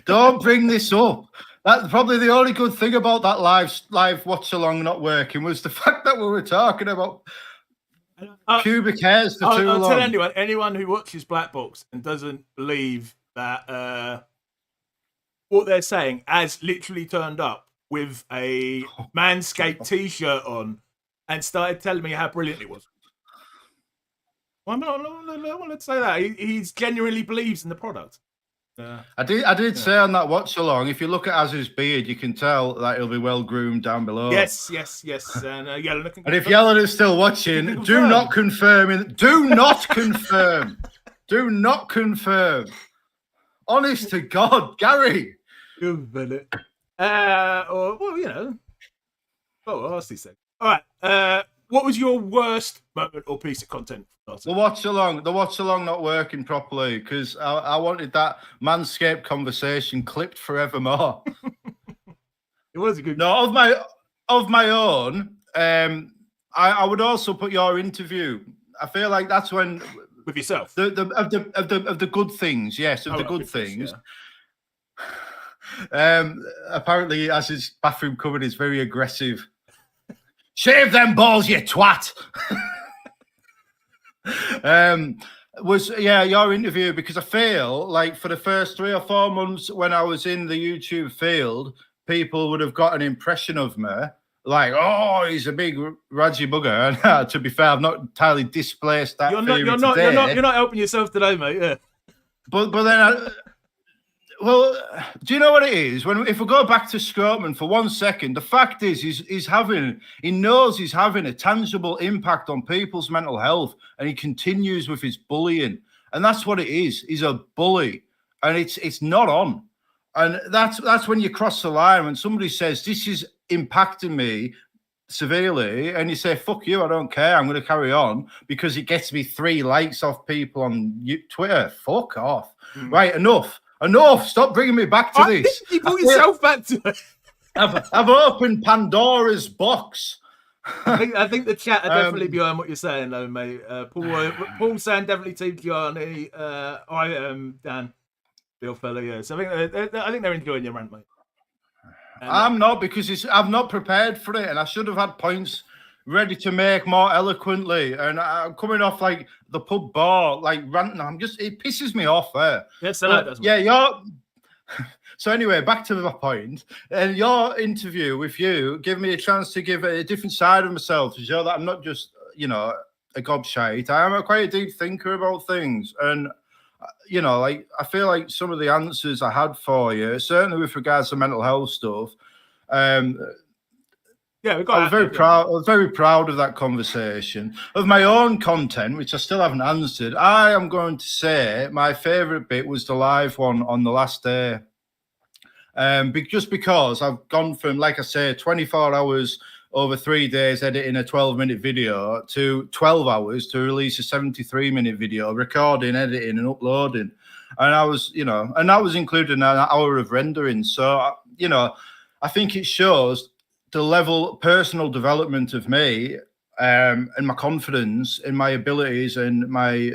Don't bring this up. That's probably the only good thing about that live watch along not working was the fact that we were talking about pubic hairs for too long. I'll tell anyone who watches Black Box and doesn't believe that what they're saying, Az literally turned up with a Manscaped t-shirt on and started telling me how brilliant it was. Well, I don't want to say that. He genuinely believes in the product. I did say on that watch along, if you look at Az's beard, you can tell that he'll be well groomed down below. Yes. And and if Yellen is still watching, do not confirm. Do not confirm. Do not confirm. Honest to God, Gary. Good minute. What else he said? All right. What was your worst moment or piece of content? The watch along not working properly because I wanted that Manscaped conversation clipped forevermore. It was a good. No, of my own. I would also put your interview. I feel like that's when with yourself. The good things, yes, the good things. Yeah. Apparently, as his bathroom cupboard is very aggressive. Shave them balls, you twat. Your interview, because I feel like for the first 3 or 4 months when I was in the YouTube field, people would have got an impression of me like, oh, he's a big Raji bugger. And to be fair, I've not entirely displaced that. You're not helping yourself today, mate. Yeah. But then well, do you know what it is? If we go back to Scotman for 1 second, the fact is he knows he's having a tangible impact on people's mental health, and he continues with his bullying. And that's what it is. He's a bully, and it's not on. And that's when you cross the line, when somebody says, this is impacting me severely, and you say, fuck you, I don't care, I'm going to carry on because it gets me 3 likes off people on Twitter. Fuck off. Right, enough. Stop bringing me back to this. You brought yourself back to it. I've opened Pandora's box. I think the chat are definitely behind what you're saying, though, mate. Paul saying definitely Team Gianni. I am Dan, Bill fella. Yeah, so I think they're enjoying your rant, mate. And I'm not, because I've not prepared for it, and I should have had points ready to make more eloquently. And I'm coming off like the pub bar, like ranting. It pisses me off there. Yes, I know it does. Yeah, you're. So anyway, back to my point. And your interview with you gave me a chance to give a different side of myself to show that I'm not just, a gobshite. I am quite a deep thinker about things. And, like, I feel like some of the answers I had for you, certainly with regards to mental health stuff, yeah, I was very proud. I was very proud of that conversation. Of my own content, which I still haven't answered, I am going to say my favourite bit was the live one on the last day. Just because I've gone from, like I say, 24 hours over 3 days editing a 12-minute video to 12 hours to release a 73-minute video, recording, editing, and uploading. And I was, and that was including an hour of rendering. So, I think it shows the level personal development of me and my confidence in my abilities and my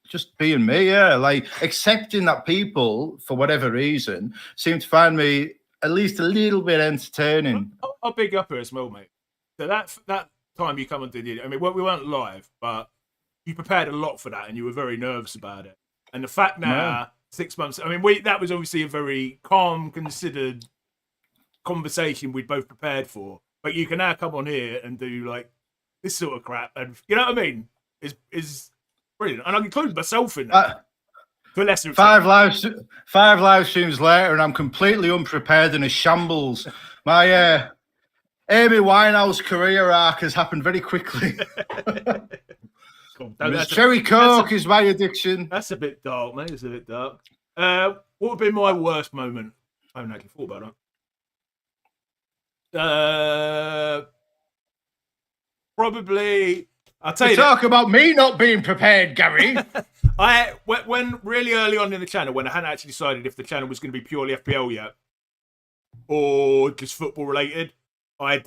just being me, like accepting that people, for whatever reason, seem to find me at least a little bit entertaining. I'll big up her as well, mate. So that time you come and did it, I mean, we weren't live, but you prepared a lot for that and you were very nervous about it. And the fact now, 6 months, I mean, that was obviously a very calm, considered conversation we'd both prepared for. But you can now come on here and do like this sort of crap, and you know what I mean? Is brilliant, and I include myself in that. For less than 5 live streams later, and I'm completely unprepared in a shambles. My Amy Winehouse career arc has happened very quickly. Cherry Coke is my addiction. That's a bit dark, mate. It's a bit dark. What would be my worst moment? I haven't actually thought about that. Probably. I'll tell you. Talk about me not being prepared, Gary. When really early on in the channel, when I hadn't actually decided if the channel was going to be purely FPL yet or just football related, I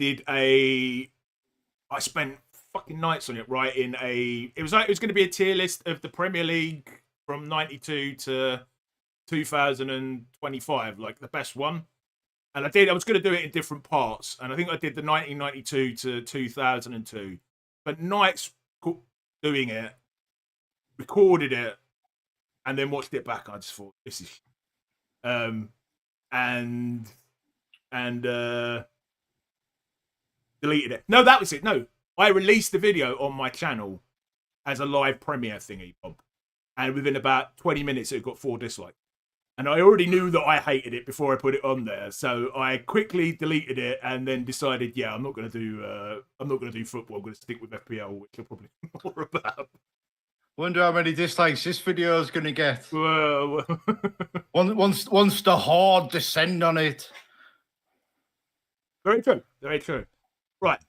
spent fucking nights on it writing it was going to be a tier list of the Premier League from 92 to 2025, like the best one. And I was going to do it in different parts, and I think I did the 1992 to 2002. But nights doing it, recorded it, and then watched it back. I just thought, this is, and deleted it. No, that was it. No, I released the video on my channel as a live premiere thingy, Bob, and within about 20 minutes, it got 4 dislikes. And I already knew that I hated it before I put it on there, so I quickly deleted it and then decided, yeah, I'm not going to do football. I'm going to stick with FPL, which I'll probably more about. Wonder how many dislikes this video is going to get. Once the horde descend on it. Very true. Very true. Right.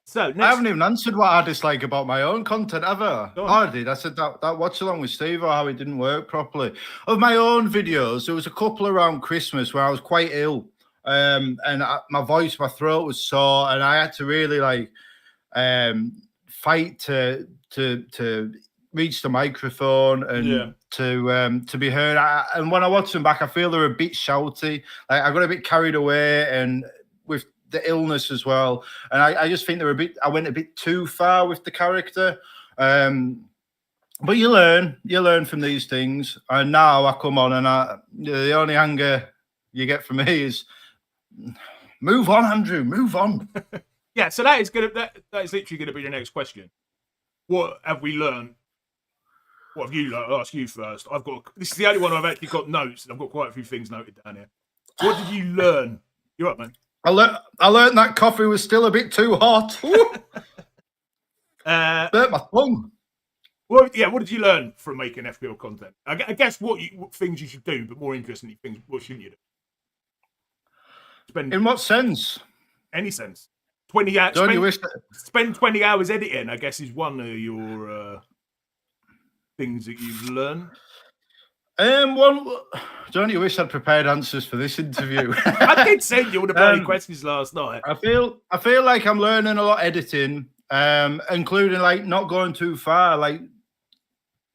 So next... I haven't even answered what I dislike about my own content ever. Oh, I did. I said that watch along with Steve or how it didn't work properly. Of my own videos, there was a couple around Christmas where I was quite ill, and my voice, my throat was sore, and I had to really fight to reach the microphone and to be heard. And when I watch them back, I feel they're a bit shouty. Like I got a bit carried away, and with the illness as well, and I just think I went a bit too far with the character, but you learn from these things. And now I come on, and the only anger you get from me is move on, Andrew, move on. Yeah, so that is literally gonna be the next question. What have we learned? What have you learned? I'll ask you first. This is the only one I've actually got notes, and I've got quite a few things noted down here. What did you learn? You're up, man. I learned that coffee was still a bit too hot. Burnt my tongue. Well, yeah. What did you learn from making FPL content? I guess what things you should do, but more interestingly, what shouldn't you do? In what sense? Any sense. 20 hours. Spend 20 hours editing, I guess, is one of your things that you've learned. Don't you wish I'd prepared answers for this interview? I did send you all the bloody questions last night. I feel like I'm learning a lot editing, including like not going too far, like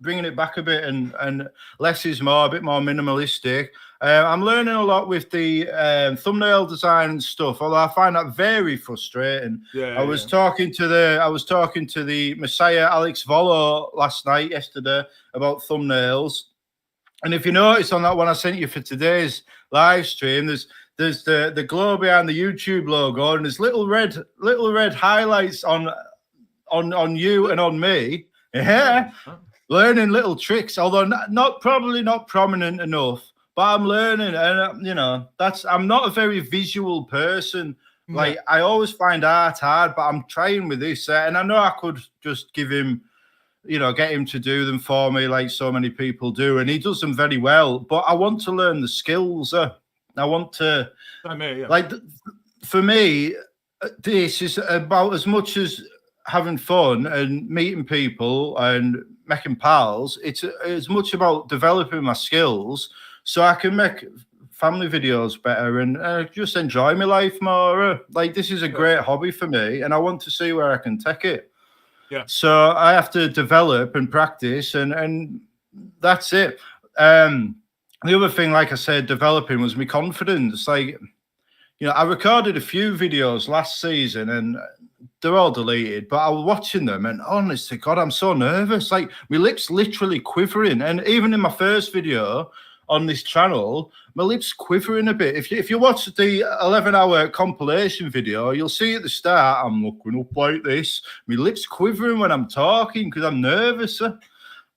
bringing it back a bit and less is more, a bit more minimalistic. I'm learning a lot with the thumbnail design and stuff, although I find that very frustrating. I was talking to the Messiah Alex Volo yesterday about thumbnails. And if you notice on that one I sent you for today's live stream, there's the glow behind the YouTube logo, and there's little red highlights on you and on me. Yeah, learning little tricks, although probably not prominent enough. But I'm learning, and I'm not a very visual person. Like I always find art hard, but I'm trying with this, and I know I could just give him. Get him to do them for me like so many people do. And he does them very well. But I want to learn the skills. I want to, for me, this is about as much as having fun and meeting people and making pals. It's as much about developing my skills so I can make family videos better and just enjoy my life more. Like, this is a great hobby for me, and I want to see where I can take it. Yeah. So I have to develop and practice, and that's it. The other thing, like I said, developing was my confidence. Like, I recorded a few videos last season, and they're all deleted. But I was watching them, and honest to God, I'm so nervous. Like, my lips literally quivering. And even in my first video on this channel, my lips quivering a bit. If you watch the 11-hour compilation video, you'll see at the start I'm looking up like this, my lips quivering when I'm talking because I'm nervous.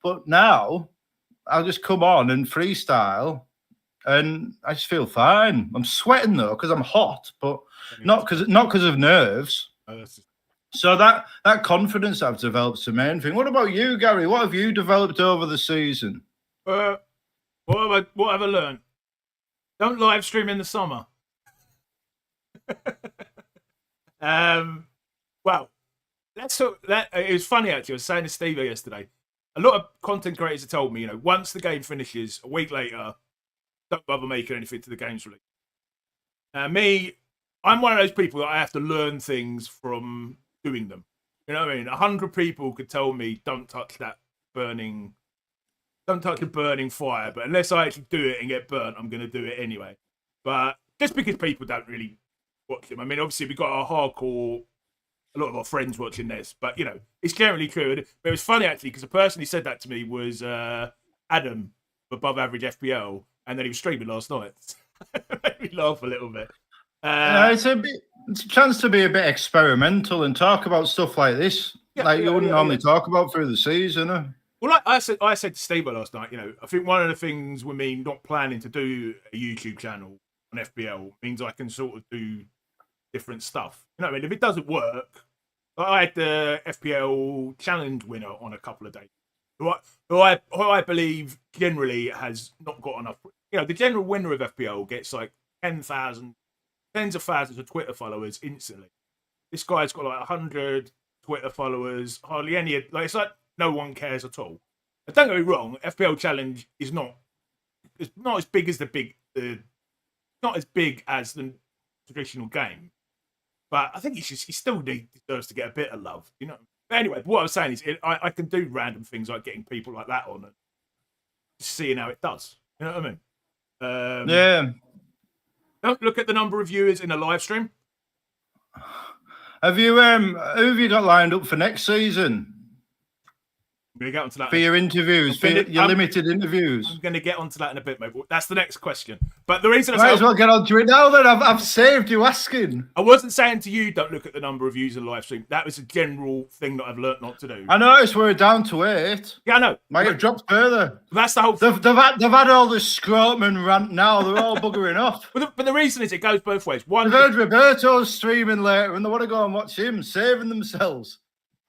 But now I'll just come on and freestyle, and I just feel fine. I'm sweating though because I'm hot, but not because of nerves. So that confidence I've developed is the main thing. What about you, Gary? What have you developed over the season? What have I learned? Don't live stream in the summer. Well, let's talk. It was funny actually. I was saying to Steve yesterday. A lot of content creators have told me, once the game finishes, a week later, don't bother making anything to the game's release. Me, I'm one of those people that I have to learn things from doing them. You know what I mean? 100 people could tell me, don't touch the burning fire, but unless I actually do it and get burnt, I'm going to do it anyway. But just because people don't really watch them. I mean, obviously, we've got a lot of our friends watching this, but, it's generally true. But it was funny, actually, because the person who said that to me was Adam, Above Average FPL, and then he was streaming last night. It made me laugh a little bit. It's a chance to be a bit experimental and talk about stuff like this, you wouldn't normally talk about through the season. Well, like I said to Steve last night, I think one of the things with me not planning to do a YouTube channel on FPL means I can sort of do different stuff. You know what I mean? If it doesn't work, I had the FPL challenge winner on a couple of days, who I believe generally has not got enough. The general winner of FPL gets like 10,000, tens of thousands of Twitter followers instantly. This guy's got like 100 Twitter followers, hardly any. It's like no one cares at all. And don't get me wrong, FPL Challenge is not as big as not as big as the traditional game. But I think he still deserves to get a bit of love, But anyway, what I was saying is I can do random things like getting people like that on and seeing how it does. You know what I mean? Yeah. Don't look at the number of viewers in a live stream. Who have you got lined up for next season? I'm going to get onto that. For your interviews, your limited interviews. I'm going to get onto that in a bit, mate. That's the next question. But the reason Might as well get on to it now then. I've saved you asking. I wasn't saying to you, don't look at the number of views in the live stream. That was a general thing that I've learnt not to do. I noticed we're down to 8. Yeah, I know. Might have dropped further. That's the whole thing. They've had all this scrotum rant now. They're all buggering off. But the reason is it goes both ways. I've heard Roberto's streaming later and they want to go and watch him, saving themselves.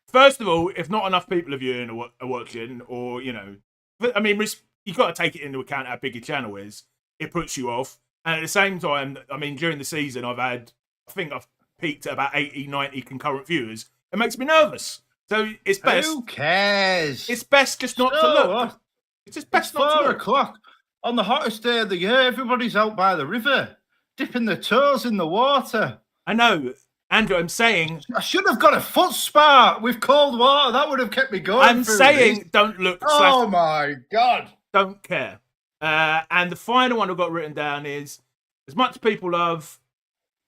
First of all, if not enough people are viewing or are watching, or, I mean, you've got to take it into account how big your channel is. It puts you off. And at the same time, I mean, during the season, I think I've peaked at about 80, 90 concurrent viewers. It makes me nervous. So it's best. Who cares? It's best just not to look. It's just best not to look. 4 o'clock. On the hottest day of the year, everybody's out by the river, dipping their toes in the water. I know, Andrew. I'm saying I should have got a foot spa with cold water. That would have kept me going. I'm saying this. Don't look. Oh my God. Don't care. And the final one I've got written down is, as much as people love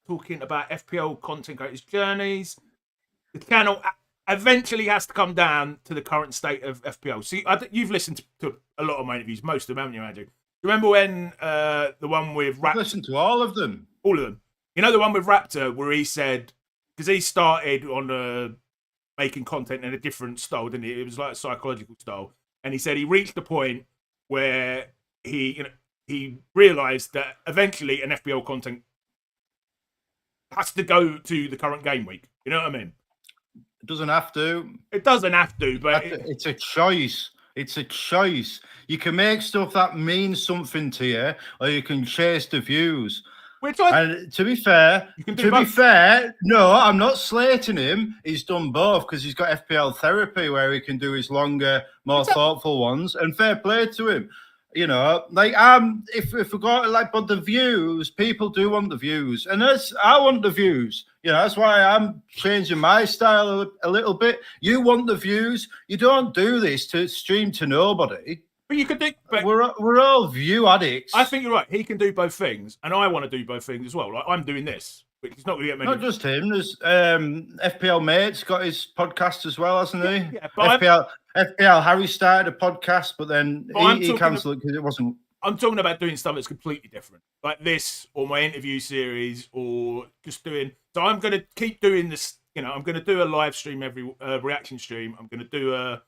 talking about FPL content creators' journeys, the channel eventually has to come down to the current state of FPL. See, you've listened to a lot of my interviews, most of them, haven't you, Andrew? Remember when the one with Raptor? I've listened to all of them. All of them. You know the one with Raptor where he said, because he started on making content in a different style, didn't he? It was like a psychological style. And he said he reached the point where he realised that eventually an FPL content has to go to the current game week. You know what I mean? It doesn't have to. It doesn't have to, but it's a choice. It's a choice. You can make stuff that means something to you, or you can chase the views. And to be fair, no, I'm not slating him. He's done both because he's got FPL therapy where he can do his longer, more thoughtful ones. And fair play to him. You know, like if we got like, but the views, people do want the views, and I want the views. You know, that's why I'm changing my style a little bit. You want the views. You don't do this to stream to nobody. But you could do. But we're all view addicts. I think you're right. He can do both things, and I want to do both things as well. Like I'm doing this, which is not going to get many. Not just him. There's FPL Mate's got his podcast as well, hasn't he? Yeah, but FPL Harry started a podcast, but then he cancelled it because it wasn't. I'm talking about doing stuff that's completely different, like this, or my interview series, or just doing. So I'm going to keep doing this. You know, I'm going to do a live stream every reaction stream. I'm going to do a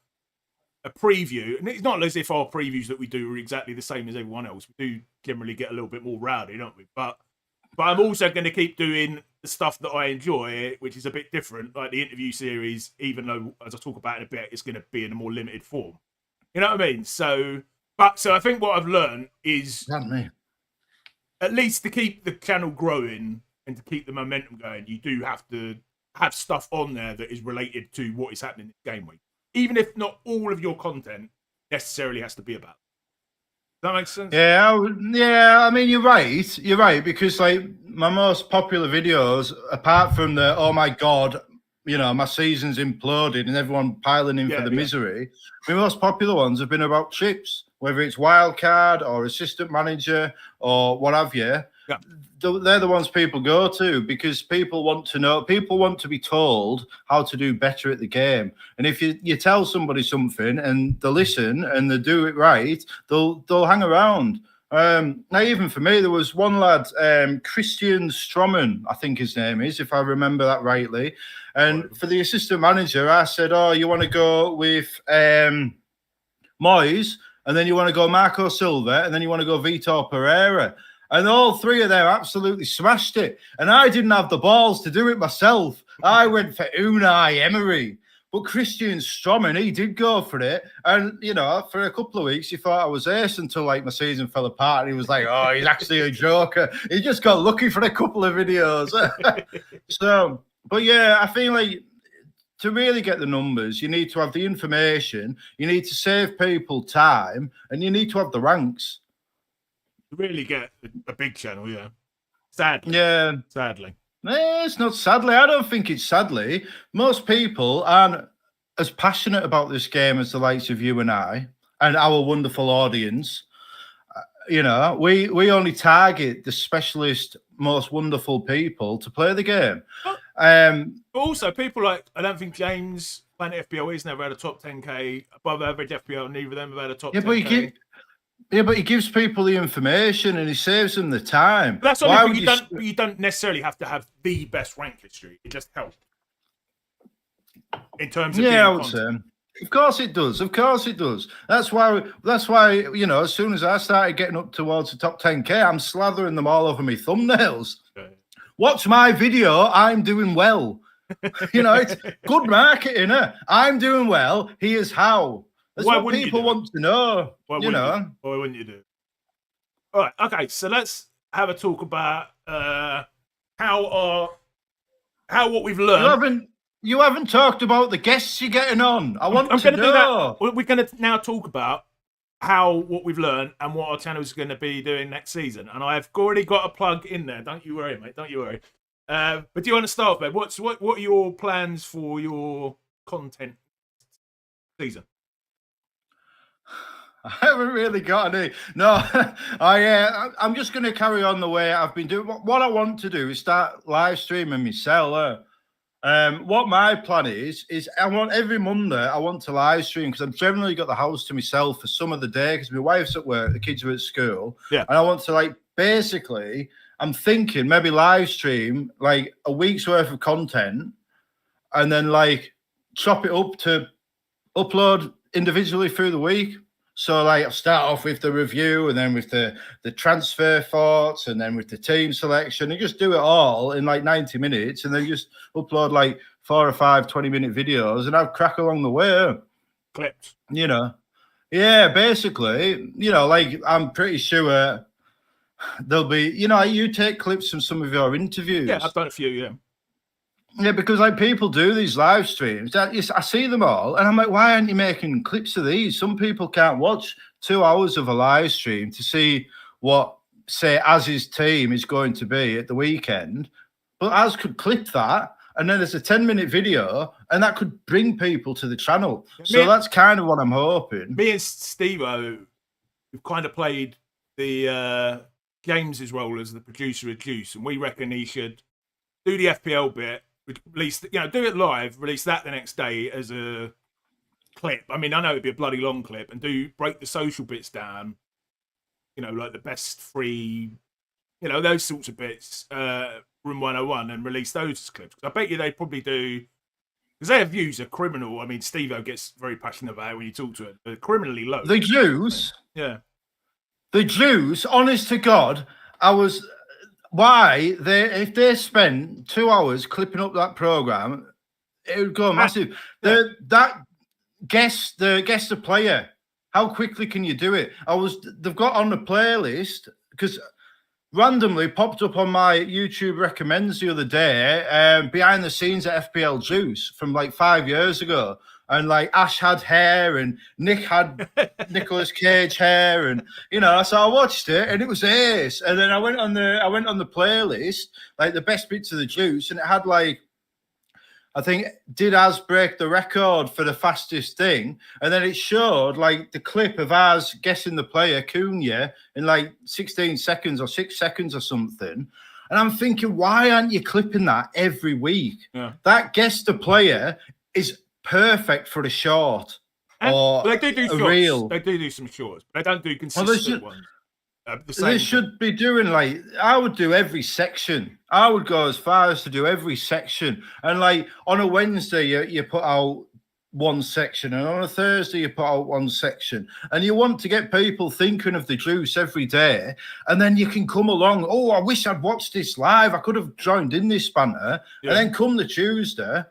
preview, and it's not as if our previews that we do are exactly the same as everyone else. We do generally get a little bit more rowdy, don't we? But I'm also going to keep doing the stuff that I enjoy, which is a bit different, like the interview series, even though, as I talk about in a bit, it's going to be in a more limited form. You know what I mean? So I think what I've learned is, at least to keep the channel growing and to keep the momentum going, you do have to have stuff on there that is related to what is happening this game week, even if not all of your content necessarily has to be about. Does that make sense? Yeah. I mean, you're right, because like my most popular videos, apart from the oh my God, you know, my season's imploded and everyone piling in for the misery, my most popular ones have been about chips, whether it's wildcard or assistant manager or what have you. Yeah. They're the ones people go to because people want to know, people want to be told how to do better at the game. And if you tell somebody something and they listen and they do it right, they'll hang around. Now, even for me, there was one lad, Christian Stroman, I think his name is, if I remember that rightly. And for the assistant manager, I said, oh, you want to go with Moyes, and then you want to go Marco Silva, and then you want to go Vitor Pereira. And all three of them absolutely smashed it. And I didn't have the balls to do it myself. I went for Unai Emery. But Christian Stroman, he did go for it. And, you know, for a couple of weeks, he thought I was ace until, like, my season fell apart. And he was like, oh, he's actually a joker. He just got lucky for a couple of videos. So, but, yeah, I feel like to really get the numbers, you need to have the information, you need to save people time, and you need to have the ranks. Really get a big channel, yeah. Sadly. Yeah. Sadly. It's not sadly. I don't think it's sadly. Most people aren't as passionate about this game as the likes of you and I and our wonderful audience. You know, we only target the specialist, most wonderful people to play the game. But also, people like, I don't think James Planet FPL, he's never had a top 10k above average FPL, neither of them have had a top 10k. But he gives people the information and he saves them the time. But that's what you don't necessarily have to have the best rank history. It just helps in terms of I would say. Of course it does. Of course it does. That's why you know, as soon as I started getting up towards the top 10k, I'm slathering them all over my thumbnails. Okay. Watch my video. I'm doing well. You know, it's good marketing. I'm doing well. Here's how. That's what people want to know. Why wouldn't you do it? All right, okay, so let's have a talk about how what we've learned. You haven't talked about the guests you're getting on. I'm going to do that. We're going to now talk about what we've learned and what our channel is going to be doing next season. And I've already got a plug in there. Don't you worry, mate. Don't you worry. But do you want to start, mate? What are your plans for your content season? I haven't really got any. No, I'm just going to carry on the way I've been doing. What I want to do is start live streaming myself. What my plan is I want every Monday I want to live stream because I've generally got the house to myself for some of the day because my wife's at work, the kids are at school, and I want to like basically. I'm thinking maybe live stream like a week's worth of content, and then like chop it up to upload individually through the week. So like I'll start off with the review and then with the transfer thoughts and then with the team selection and just do it all in like 90 minutes and then just upload like 4 or 5 20-minute videos and I'll crack along the way. Clips. You know. Yeah, basically, you know, like I'm pretty sure there'll be, you know, you take clips from some of your interviews. Yeah, I've done a few, yeah. Yeah, because like people do these live streams. I see them all, and I'm like, why aren't you making clips of these? Some people can't watch 2 hours of a live stream to see what, say, Az's team is going to be at the weekend. But Az could clip that, and then there's a 10-minute video, and that could bring people to the channel. So that's kind of what I'm hoping. Me and Steve-O, we've kind of played the James' role as the producer of Juice, and we reckon he should do the FPL bit. Release, you know, do it live, release that the next day as a clip. I mean, I know it'd be a bloody long clip, and break the social bits down, you know, like the best 3, you know, those sorts of bits, Room 101, and release those as clips. I bet you they'd probably do, because their views are criminal. I mean, Steve-O gets very passionate about it when you talk to him. They're criminally low. The Jews? Yeah. The Jews, honest to God, if they spent 2 hours clipping up that program, it would go massive. Guess the player. How quickly can you do it? They've got on the playlist because randomly popped up on my YouTube recommends the other day. Behind the scenes at FPL Juice from like 5 years ago. And like Ash had hair and Nick had Nicolas Cage hair, and you know, so I watched it and it was ace. And then I went on the playlist, like the best bits of the Juice, and it had like, I think, did Az break the record for the fastest thing? And then it showed like the clip of Az guessing the player Cunha in like 16 seconds or 6 seconds or something. And I'm thinking, why aren't you clipping that every week? Yeah. That guess the player is perfect for a short or they do a shorts. Reel. They do some shorts, but they don't do consistent ones. They should be doing like, I would do every section. I would go as far as to do every section. And like on a Wednesday, you put out one section, and on a Thursday, you put out one section. And you want to get people thinking of the Juice every day. And then you can come along, oh, I wish I'd watched this live. I could have joined in this banter. Yeah. And then come the Tuesday.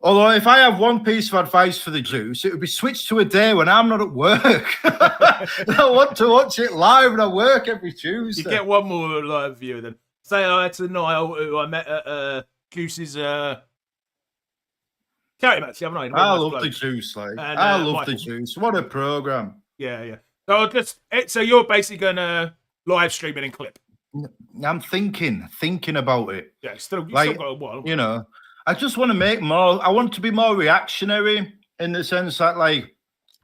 Although if I have one piece of advice for the Juice, it would be switched to a day when I'm not at work. I want to watch it live and I work every Tuesday. You get one more live view then. Say hi to Niall, who I met at Juice's charity match, haven't I? I love the Juice, like. And, I love Michael. The Juice. What a program. Yeah. So you're basically gonna live stream it in clip. I'm thinking about it. Yeah, still got a while. You know. I just want to make more. I want to be more reactionary in the sense that, like,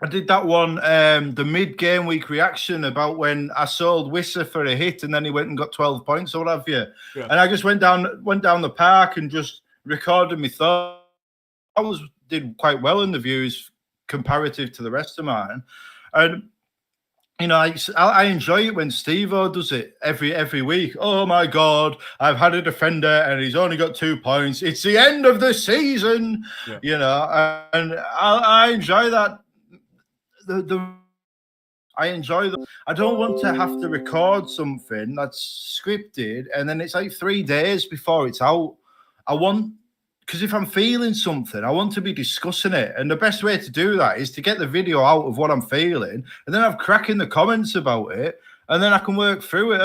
I did that one, the mid-game week reaction about when I sold Wissa for a hit and then he went and got 12 points or what have you. Yeah. And I just went down the park and just recorded my thoughts. I did quite well in the views comparative to the rest of mine. And you know, I enjoy it when Steve-O does it every week. Oh, my God, I've had a defender and he's only got 2 points. It's the end of the season, you know, and I enjoy that. I enjoy that. I don't want to have to record something that's scripted and then it's like 3 days before it's out. Because if I'm feeling something, I want to be discussing it. And the best way to do that is to get the video out of what I'm feeling and then I've crack in the comments about it and then I can work through it.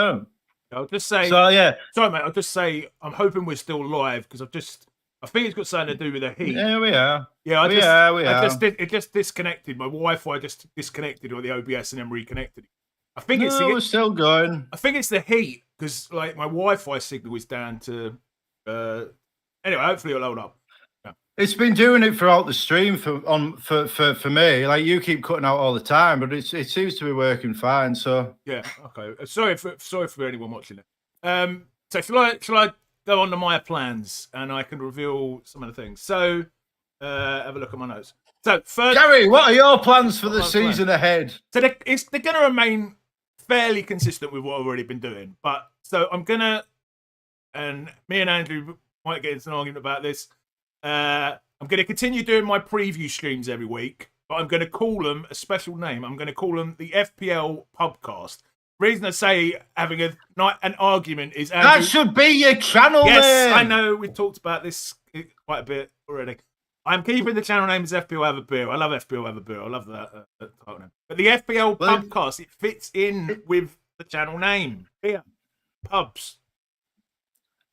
I'll just say, so, yeah. Sorry, mate. I'll just say, I'm hoping we're still live because I've just I think it's got something to do with the heat. Yeah, we are. Yeah, we are. It just disconnected. My Wi-Fi just disconnected or the OBS and then reconnected. I think we're still going. I think it's the heat because like my Wi-Fi signal is down to. Anyway, hopefully it'll hold up. Yeah. It's been doing it throughout the stream for me. Like you keep cutting out all the time, but it seems to be working fine. So yeah, okay. Sorry for anyone watching it. So shall I go on to my plans and I can reveal some of the things. So have a look at my notes. So first, Gary, what are your plans for the season ahead? So they're going to remain fairly consistent with what I've already been doing. But so I'm gonna, and me and Andrew might get into an argument about this. I'm going to continue doing my preview streams every week, but I'm going to call them a special name. I'm going to call them the FPL Pubcast. The reason I say having an argument is Andrew, that should be your channel. Yes, name. I know. We've talked about this quite a bit already. I'm keeping the channel name as FPL Have a Beer. I love FPL Have a Beer. I love that title name. But the FPL Pubcast, it fits in with the channel name. Beer, pubs.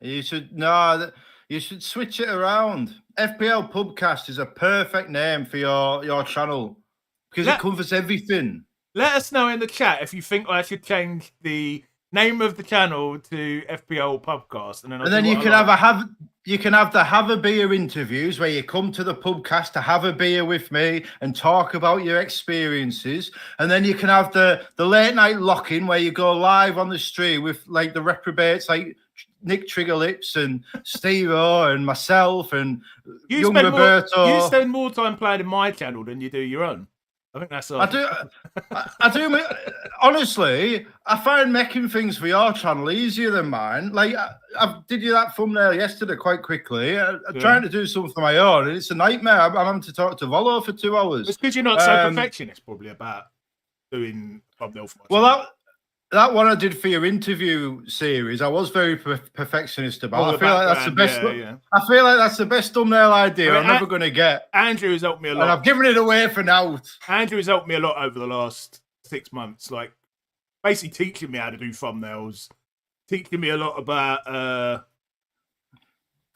You should You should switch it around. FPL Pubcast is a perfect name for your channel because it covers everything. Let us know in the chat if you think I should change the name of the channel to FPL Pubcast, and then you can have the Have a Beer interviews where you come to the pubcast to have a beer with me and talk about your experiences, and then you can have the late night lock-in where you go live on the stream with like the reprobates like Nick Triggerlips and Steve-O and myself and young Roberto. You spend more time playing in my channel than you do your own. I think that's all. I do. Honestly, I find making things for your channel easier than mine. Like, I did you that thumbnail yesterday quite quickly. I'm trying to do something for my own, and it's a nightmare. I'm having to talk to Volo for 2 hours. It's because you're not so perfectionist, probably, about doing thumbnail for my channel. That one I did for your interview series, I was very perfectionist about. I feel like that's the best. I feel like that's the best thumbnail idea I'm never going to get. Andrew has helped me a lot. And I've given it away for now. Andrew has helped me a lot over the last 6 months, like basically teaching me how to do thumbnails, teaching me a lot about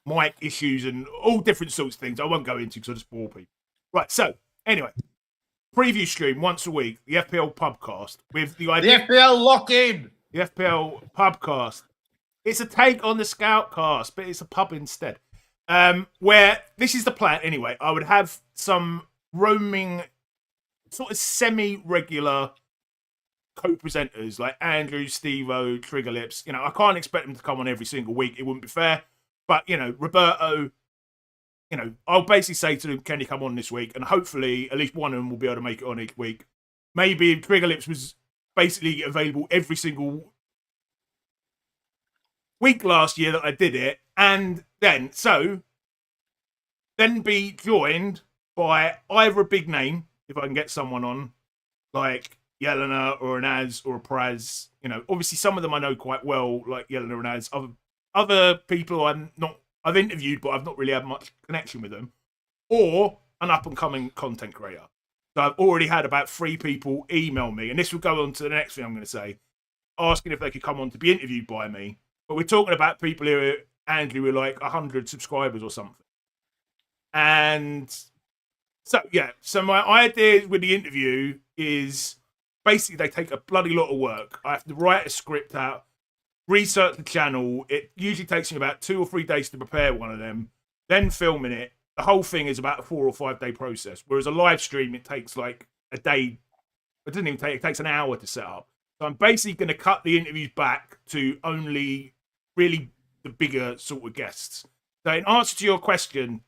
mic issues and all different sorts of things. I won't go into because I just bore people. Right. So anyway. Preview stream once a week, the FPL Pubcast with the idea. The FPL lock-in. The FPL Pubcast. It's a take on the Scoutcast, but it's a pub instead. Where this is the plan anyway. I would have some roaming, sort of semi-regular co-presenters like Andrew, Steve-O, Triggerlips. You know, I can't expect them to come on every single week. It wouldn't be fair. But, you know, Roberto. You know, I'll basically say to them, can you come on this week? And hopefully at least one of them will be able to make it on each week. Maybe Triggerlips was basically available every single week last year that I did it. And then be joined by either a big name, if I can get someone on, like Yelena or an Az or a Praz. You know, obviously some of them I know quite well, like Yelena and Az. Other people I've interviewed, but I've not really had much connection with them, or an up-and-coming content creator. So I've already had about 3 people email me, and this will go on to the next thing I'm going to say, asking if they could come on to be interviewed by me. But we're talking about people who are, Andrew, with like 100 subscribers or something. And so, yeah, so my idea with the interview is basically they take a bloody lot of work. I have to write a script out, research the channel. It usually takes me about 2 or 3 days to prepare one of them, then filming it. The whole thing is about a 4 or 5 day process. Whereas a live stream, it takes like a day. It doesn't even take, it takes an hour to set up. So I'm basically going to cut the interviews back to only really the bigger sort of guests. So in answer to your question,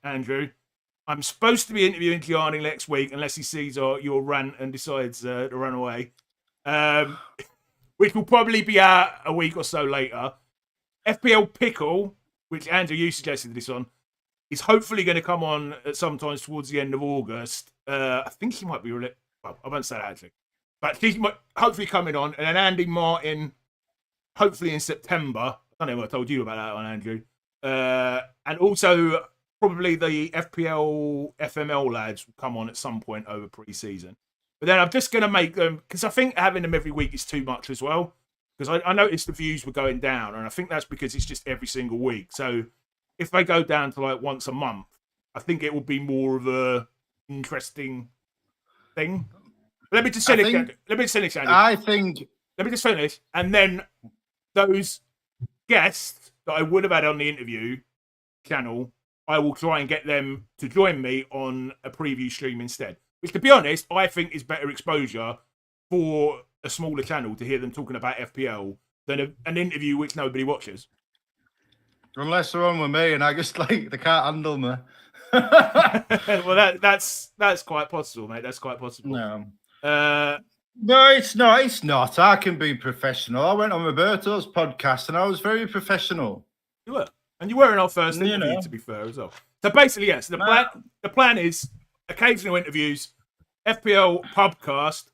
Andrew, I'm supposed to be interviewing Gianni next week unless he sees your rant and decides to run away. Which will probably be out a week or so later. FPL Pickle, which Andrew, you suggested this on, is hopefully going to come on at sometimes towards the end of August. I think she might be well, I won't say that actually. But she's hopefully coming on. And then Andy Martin, hopefully in September. I don't know what I told you about that one, Andrew. And also probably the FPL FML lads will come on at some point over pre-season. But then I'm just going to make them, because I think having them every week is too much as well. Because I noticed the views were going down, and I think that's because it's just every single week. So if they go down to like once a month, I think it will be more of a interesting thing. Let me just finish. Let me just finish, Andy. Let me just finish, and then those guests that I would have had on the interview channel, I will try and get them to join me on a preview stream instead. Which, to be honest, I think is better exposure for a smaller channel to hear them talking about FPL than an interview which nobody watches. Unless they're on with me and I just like they can't handle me. Well, that's quite possible, mate. That's quite possible. No. No, it's not. It's not. I can be professional. I went on Roberto's podcast and I was very professional. You were. And you were in our first interview, to be fair, as well. So basically, yes, the plan is occasional interviews, FPL podcast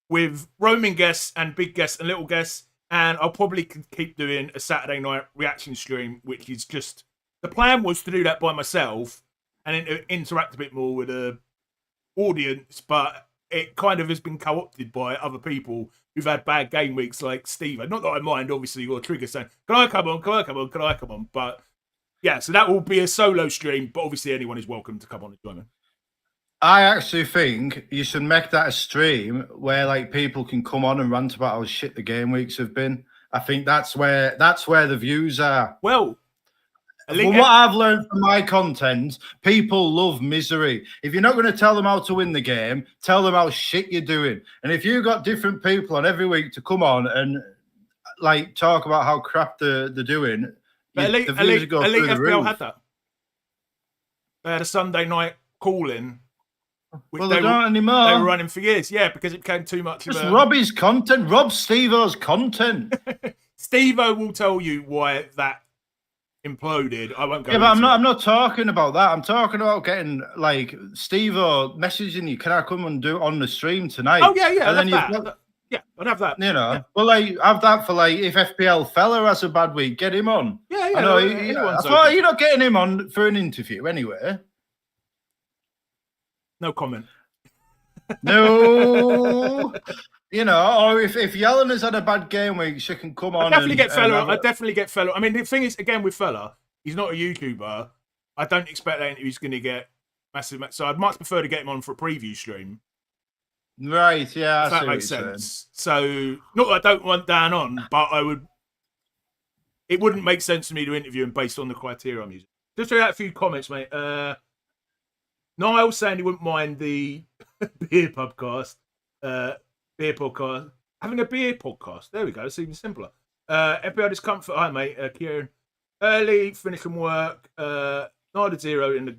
with roaming guests and big guests and little guests. And I'll probably keep doing a Saturday night reaction stream, which is just... The plan was to do that by myself and interact a bit more with the audience, but it kind of has been co-opted by other people who've had bad game weeks like Steve. Not that I mind, obviously, or Trigger saying, can I come on, can I come on, can I come on? But yeah, so that will be a solo stream, but obviously anyone is welcome to come on and join me. I actually think you should make that a stream where like people can come on and rant about how shit the game weeks have been. I think that's where the views are. Well, from what I've learned from my content, people love misery. If you're not going to tell them how to win the game, tell them how shit you're doing. And if you've got different people on every week to come on and like talk about how crap they're doing, the views go through the roof. Had that. They had a Sunday night call-in. Well, they don't anymore. They were running for years, yeah, because it became too much. Just rob his content. Rob Steve-O's content. Steve-O will tell you why that imploded. I won't go. Yeah, but I'm not talking about that. I'm talking about getting like Steve-O messaging you. Can I come and do it on the stream tonight? Oh yeah. And then yeah, I'd have that. You know, well, like have that for like if FPL fella has a bad week, get him on. Yeah. I know. I thought you're not getting him on for an interview anyway. No comment. No. You know, or if Yellen has had a bad game week, she can come on. I definitely get Fella. I mean, the thing is, again, with Fella, he's not a YouTuber. I don't expect that interview's going to get massive. So I'd much prefer to get him on for a preview stream. Right, yeah. If that makes sense. So, not that I don't want Dan on, but it wouldn't make sense for me to interview him based on the criteria I'm using. Just read out a few comments, mate. Niall saying he wouldn't mind the beer podcast. Beer podcast. Having a beer podcast. There we go. It's even simpler. FPL Discomfort. Hi, mate. Kieran. Early finish from work. Nada Zero in the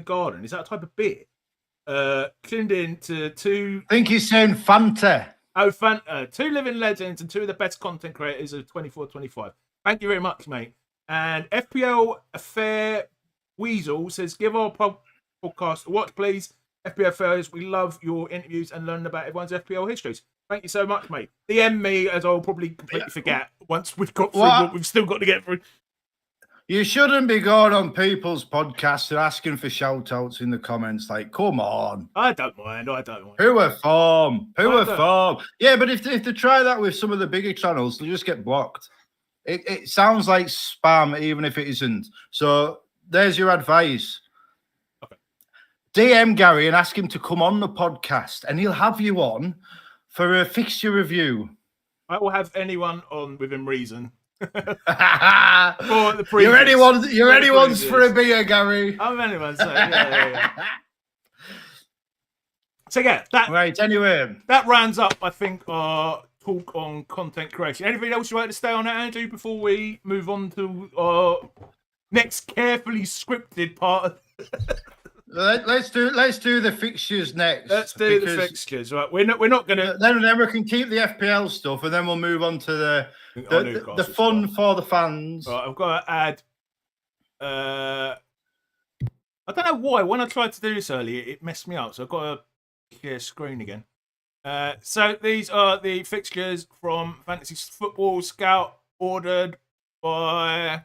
garden. Is that a type of beer? Tuned in to two... I think he's saying Fanta. Oh, Fanta. Two living legends and two of the best content creators of 24-25. Thank you very much, mate. And FPL Affair Weasel says, give our podcast a watch, please. FPL Affairs, we love your interviews and learning about everyone's FPL histories. Thank you so much, mate. DM me, as I'll probably completely forget once we've got through what we've still got to get through. You shouldn't be going on people's podcasts and asking for shout-outs in the comments. Like, come on. I don't mind. Poor form. Yeah, but if they try that with some of the bigger channels, they'll just get blocked. It sounds like spam, even if it isn't. So there's your advice. Okay. DM Gary and ask him to come on the podcast, and he'll have you on for a fixture review. I will have anyone on within reason. You're anyone's for a beer, Gary. I'm anyone's. So, yeah. So yeah, anyway, that rounds up, I think, our talk on content creation. Anything else you'd like to stay on that, Andrew, before we move on to our next carefully scripted part? Let's do the fixtures next. Let's do the fixtures. Right, we're not gonna. Then we can keep the FPL stuff, and then we'll move on to the fun for the fans. Right, I've got to add. I don't know why. When I tried to do this earlier, it messed me up. So I've got to share screen again. So these are the fixtures from Fantasy Football Scout, ordered by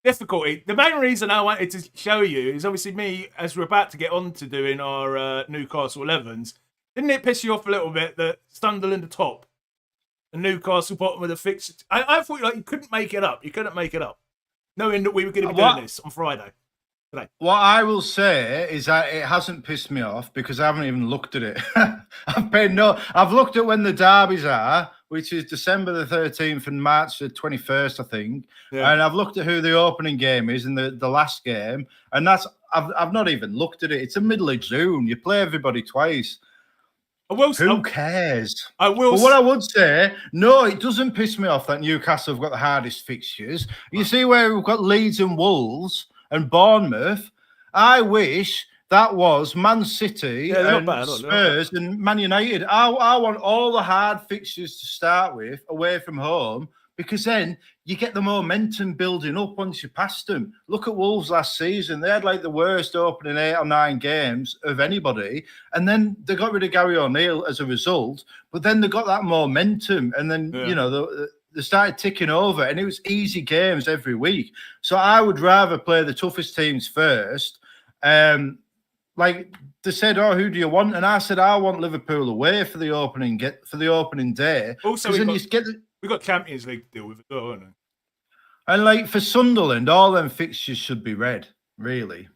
Difficulty. The main reason I wanted to show you is obviously me, as we're about to get on to doing our Newcastle XIs. Didn't it piss you off a little bit that Sunderland at top and Newcastle bottom of the fixtures? I thought like you couldn't make it up. You couldn't make it up. knowing that we were going to be doing this on Friday. Today. What I will say is that it hasn't pissed me off because I haven't even looked at it. I've looked at when the derbies are, which is December the 13th and March the 21st, I think. Yeah. And I've looked at who the opening game is in the last game, and I've not even looked at it. It's the middle of June. You play everybody twice. Who cares? But what I would say, no, it doesn't piss me off that Newcastle have got the hardest fixtures. You see where we've got Leeds and Wolves and Bournemouth. I wish that was Man City and Spurs and Man United. I want all the hard fixtures to start with away from home, because then you get the momentum building up once you pass them. Look at Wolves last season. They had like the worst opening 8 or 9 games of anybody. And then they got rid of Gary O'Neill as a result. But then they got that momentum. And then, you know, they started ticking over, and it was easy games every week. So I would rather play the toughest teams first. Like they said, "Oh, who do you want?" And I said, "I want Liverpool away for the opening day." Also, we got Champions League to deal with as well, haven't we? And like for Sunderland, all them fixtures should be red. Really,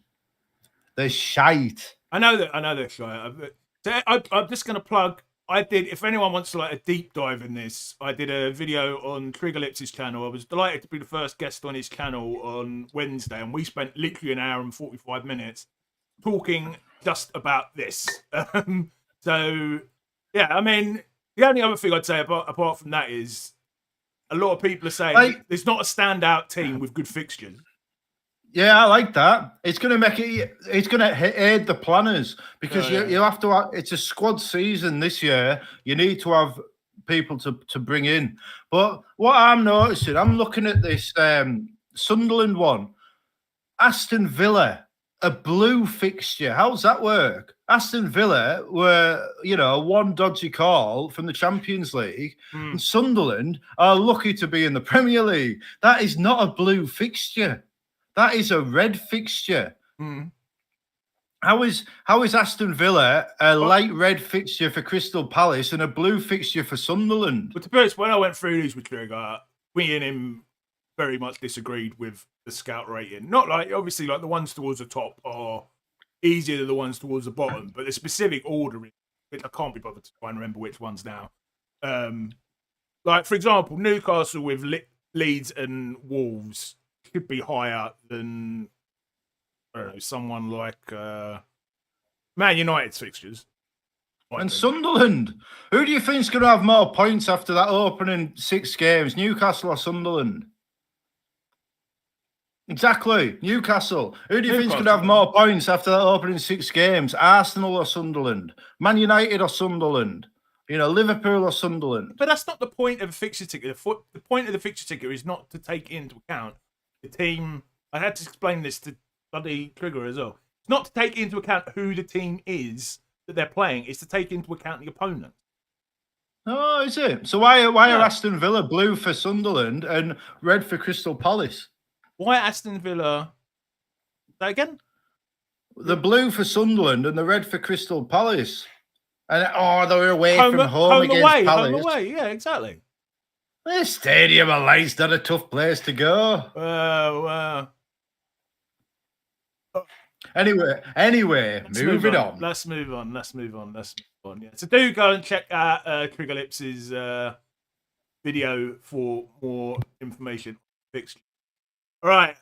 they're shite. I know they're shite. I'm just going to plug. If anyone wants to like a deep dive in this, I did a video on Triggerlips's channel. I was delighted to be the first guest on his channel on Wednesday, and we spent literally an hour and 45 minutes talking just about this. So, yeah, I mean, the only other thing I'd say apart from that is a lot of people are saying there's not a standout team with good fixtures. Yeah, I like that. It's going to make it. It's going to aid the planners because you have to. It's a squad season this year. You need to have people to bring in. But what I'm noticing, I'm looking at this Sunderland one, Aston Villa, a blue fixture. How does that work? Aston Villa were, one dodgy call from the Champions League, and Sunderland are lucky to be in the Premier League. That is not a blue fixture. That is a red fixture. How is Aston Villa a light red fixture for Crystal Palace and a blue fixture for Sunderland? But to be honest, when I went through these with Trigger, we and him very much disagreed with the scout rating. Not like, obviously, like the ones towards the top are easier than the ones towards the bottom, but the specific ordering, which I can't be bothered to try and remember which ones now. Like, for example, Newcastle with Leeds and Wolves could be higher than, I don't know, someone like Man United's fixtures. And Sunderland. Who do you think is going to have more points after that opening 6 games, Newcastle or Sunderland? Exactly, Newcastle. Who do you think is going to have more points after that opening 6 games, Arsenal or Sunderland? Man United or Sunderland? Liverpool or Sunderland? But that's not the point of a fixture ticket. The point of the fixture ticket is not to take into account the team. I had to explain this to bloody Trigger as well. It's not to take into account who the team is that they're playing. It's to take into account the opponent. Oh, is it? So why are Aston Villa blue for Sunderland and red for Crystal Palace? Why Aston Villa? That again? The blue for Sunderland and the red for Crystal Palace. And they're away from home against Palace. Home away, yeah, exactly. The Stadium of Light's not a tough place to go. Anyway, moving on. Let's move on. Yeah. So do go and check out Triggerlips's video for more information. All right.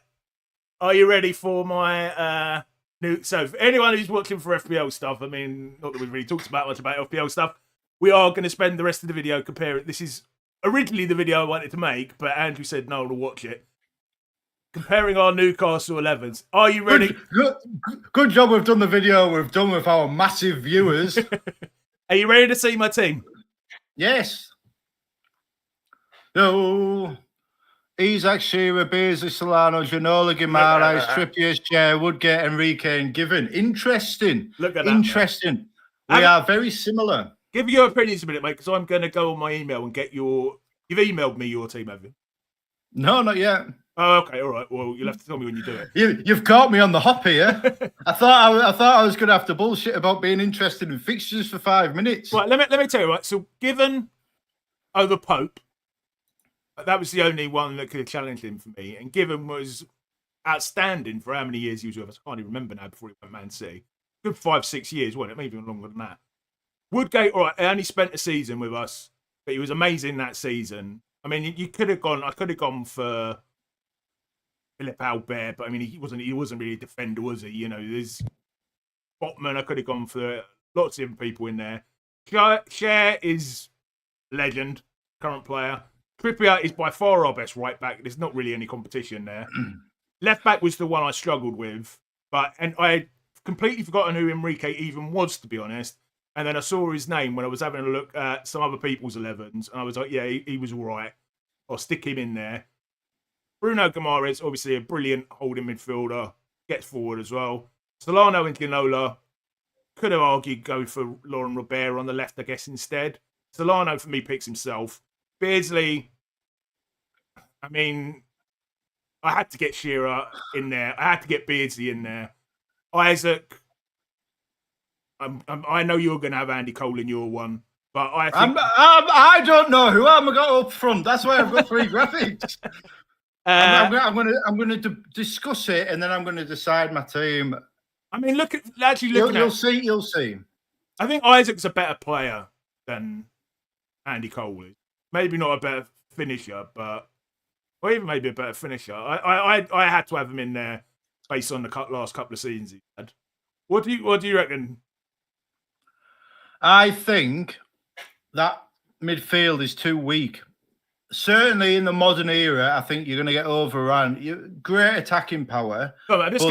Are you ready for my new... So for anyone who's watching for FPL stuff, I mean, not that we've really talked about much about FPL stuff, we are going to spend the rest of the video comparing... This is originally the video I wanted to make, but Andrew said no to watch it. Comparing our Newcastle 11s. Are you ready? Good job we've done the video we've done with our massive viewers. Are you ready to see my team? Yes. No. Isaac, Shearer, Beasley, Solano, Ginola, Guimaraes, Trippier, Chair, Woodgate, Enrique, and Given. Interesting. Look at that. Interesting. We are very similar. Give your opinions a minute, mate, because I'm going to go on my email and get your... You've emailed me your team, have you? No, not yet. Oh, okay, all right. Well, you'll have to tell me when you do it. You've caught me on the hop here. I thought I was going to have to bullshit about being interested in fixtures for 5 minutes. Right, let me tell you. Right, so Given over Pope, That was the only one that could have challenged him for me. And Given was outstanding for how many years he was with us. I can't even remember now before he went Man City. Good 5-6 years, wasn't it? Maybe even longer than that. Woodgate, all right, he only spent a season with us, but he was amazing that season. I mean, you could have gone. I could have gone for Philip Albert, but I mean, he wasn't really a defender, was he? You know, there's Botman. I could have gone for lots of different people in there. Cher is legend, current player. Trippier is by far our best right back. There's not really any competition there. Left back was the one I struggled with, and I had completely forgotten who Enrique even was, to be honest. And then I saw his name when I was having a look at some other people's 11s, and I was like, yeah, he was all right. I'll stick him in there. Bruno Guimaraes, obviously a brilliant holding midfielder, gets forward as well. Solano and Ginola, could have argued go for Lauren Robert on the left, I guess, instead. Solano, for me, picks himself. Beardsley, I mean, I had to get Shearer in there. I had to get Beardsley in there. Isaac, I know you're going to have Andy Cole in your one, but I think... I don't know who I'm going to go up front. That's why I've got 3 graphics. I'm going to discuss it, and then I'm going to decide my team. I mean, you'll see. I think Isaac's a better player than Andy Cole is. Maybe not a better finisher, or even maybe a better finisher. I had to have him in there based on the last couple of seasons he had. What do you reckon? I think that midfield is too weak. Certainly in the modern era, I think you're going to get overrun. Great attacking power. I'm just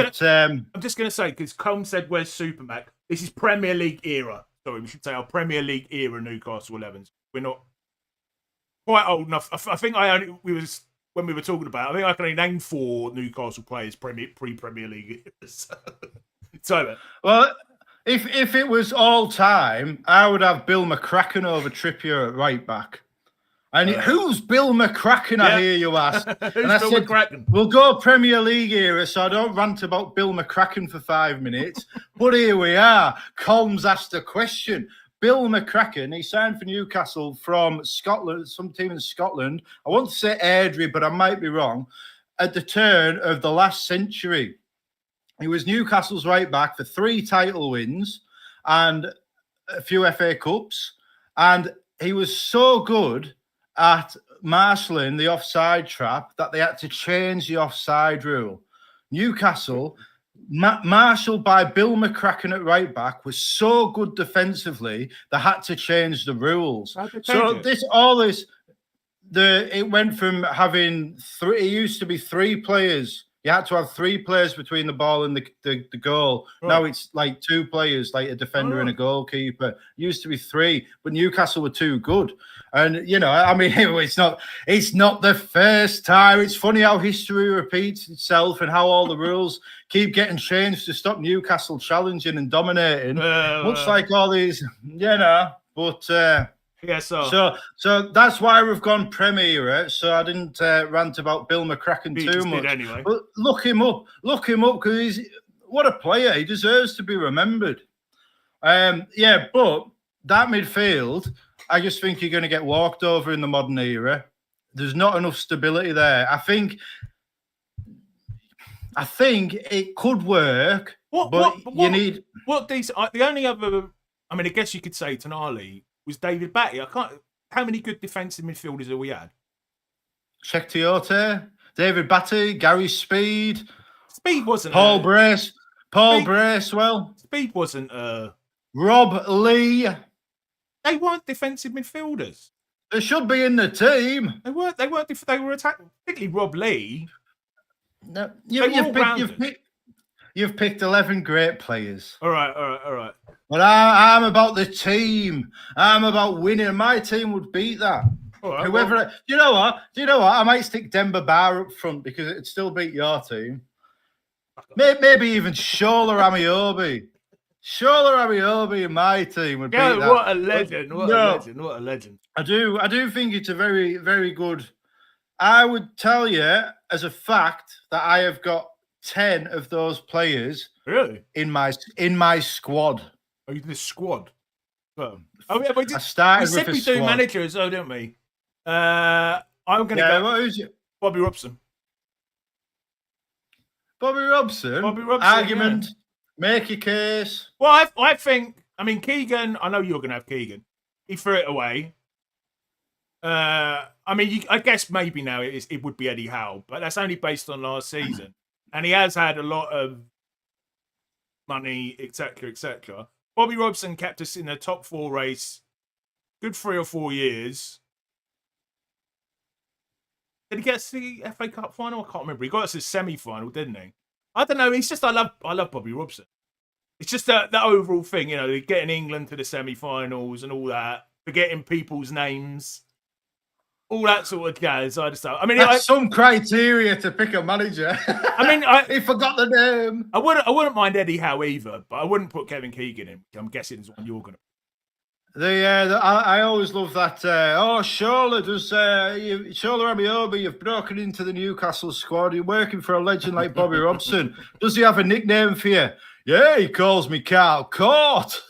going to say, because Colm said, where's Supermac? This is Premier League era. Sorry, we should say our Premier League era Newcastle 11s. We're not quite old enough. I think when we were talking about it, I think I can only name 4 Newcastle players pre-Premier League. So, well, if it was all time, I would have Bill McCracken over Trippier at right back. And who's Bill McCracken, I hear you ask? And I said, McCracken? We'll go Premier League era, so I don't rant about Bill McCracken for 5 minutes. But here we are. Colm's asked a question. Bill McCracken, he signed for Newcastle from Scotland, some team in Scotland. I want to say Airdrie, but I might be wrong. At the turn of the last century, he was Newcastle's right back for 3 title wins and a few FA Cups. And he was so good at marshalling the offside trap that they had to change the offside rule. Newcastle, marshalled by Bill McCracken at right back, was so good defensively they had to change the rules. So it went from having 3. It used to be 3 players. You had to have 3 players between the ball and the goal. Right. Now it's like 2 players, like a defender and a goalkeeper. It used to be 3, but Newcastle were too good. And I mean, it's not the first time. It's funny how history repeats itself and how all the rules keep getting changed to stop Newcastle challenging and dominating. Much like all these, but. Yeah, so that's why we've gone Premier. So I didn't rant about Bill McCracken too much. Anyway. But look him up because what a player. He deserves to be remembered. But that midfield, I just think you're going to get walked over in the modern era. There's not enough stability there. I think it could work. The only other, I mean, I guess you could say Tonali was David Batty. How many good defensive midfielders have we had? Czech Tiote, David Batty, Gary Speed. Speed wasn't Paul Bracewell. Speed wasn't Rob Lee. They weren't defensive midfielders. They should be in the team. They weren't. They were attacking. Particularly Rob Lee. No, you've picked 11 great players. All right. But I'm about the team. I'm about winning. My team would beat that. Right, Do you know what? I might stick Demba Ba up front because it'd still beat your team. Maybe even Shola Amiobi. Shola Amiobi in my team would beat that. What a legend! What a legend! I do think it's a very, very good. I would tell you as a fact that I have got 10 of those players in my squad. Oh, you did a squad. I started with a we squad. do managers, though, don't we? I'm going to go who's it? Bobby Robson. Bobby Robson. Argument. Yeah. Make your case. Well, I think. I mean, Keegan. I know you're going to have Keegan. He threw it away. I mean, I guess maybe now it would be Eddie Howe, but that's only based on last season, and he has had a lot of money, etc., etc. Bobby Robson kept us in the top 4 race, good 3 or 4 years. Did he get to the FA Cup final? I can't remember. He got us to semi-final, didn't he? I don't know. It's just I love Bobby Robson. It's just that overall thing, you know, getting England to the semi-finals and all that, forgetting people's names. All that sort of jazz. I mean, that's some criteria to pick a manager. I mean, he forgot the name. I wouldn't mind Eddie Howe either, but I wouldn't put Kevin Keegan in. I'm guessing is one you're going to. I always love that. Shola Amiobi, you've broken into the Newcastle squad. You're working for a legend like Bobby Robson. Does he have a nickname for you? Yeah, he calls me Carl Court.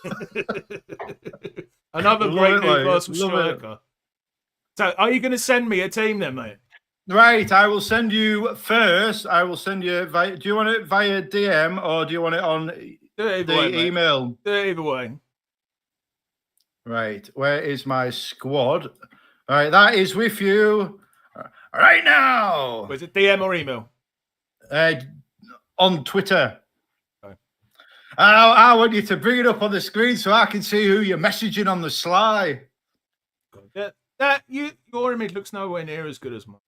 Another great Newcastle striker. So, are you going to send me a team then, mate? Right, I will send you first. I will send you. Do you want it via DM or do you want it on the email? Do it either way. Right, where is my squad? All right, that is with you right now. Was it DM or email? On Twitter. Okay. I want you to bring it up on the screen so I can see who you're messaging on the sly. Your image looks nowhere near as good as mine.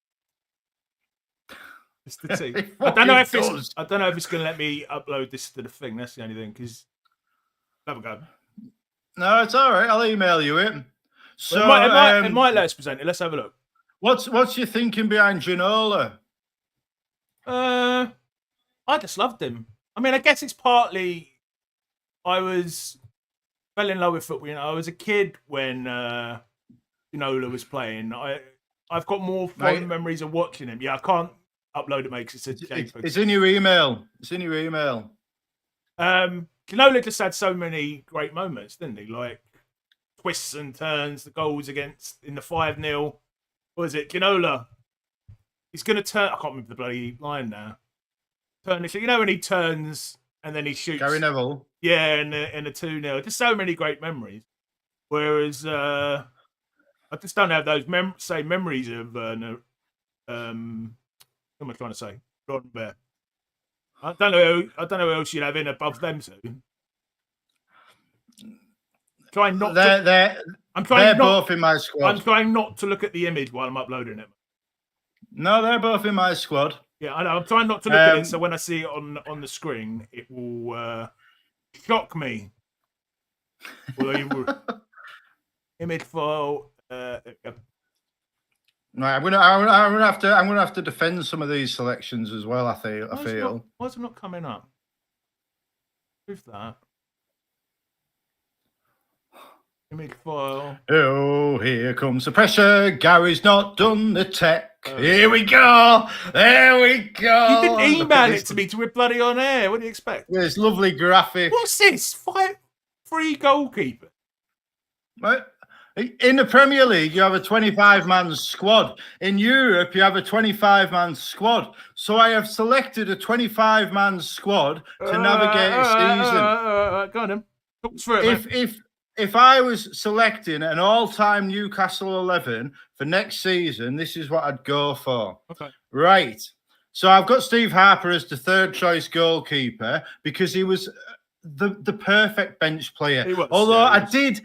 It's the team. I don't know if it's going to let me upload this to the thing. That's the only thing. Because have a go. No, it's all right. I'll email you it. So it might let us present it. Let's have a look. What's your thinking behind Ginola? I just loved him. I mean, I guess it's partly I fell in love with football. You know, I was a kid when Ginola was playing. I've got more fond memories of watching him. Yeah, I can't upload it, mate, because it's a JPEG. It's in your email. Ginola just had so many great moments, didn't he? Like twists and turns, the goals in the 5-0. What was it? Ginola. He's going to turn. I can't remember the bloody line now. You know when he turns and then he shoots. Gary Neville. Yeah, in a 2-0. Just so many great memories. Whereas I just don't have those memories of what am I trying to say? Ron Bear. I don't know who else you'd have in above them two. They're both in my squad. I'm trying not to look at the image while I'm uploading it. No, they're both in my squad. Yeah, I know. I'm trying not to look at it, so when I see it on the screen, it will shock me. Image file. Right, I'm gonna have to defend some of these selections as well. I feel. Why is it not coming up? Who's that? Image file. Oh, here comes the pressure. Gary's not done the tech. Here we go. There we go. You didn't email it to me to be bloody on air. What do you expect? This lovely graphic. What's this? 3 goalkeeper. What? In the Premier League, you have a 25-man squad. In Europe, you have a 25-man squad. So I have selected a 25-man squad to navigate a season. Go on, then. Talk through it, if I was selecting an all-time Newcastle 11 for next season, this is what I'd go for. Okay. Right. So I've got Steve Harper as the third-choice goalkeeper because he was the perfect bench player. Although I did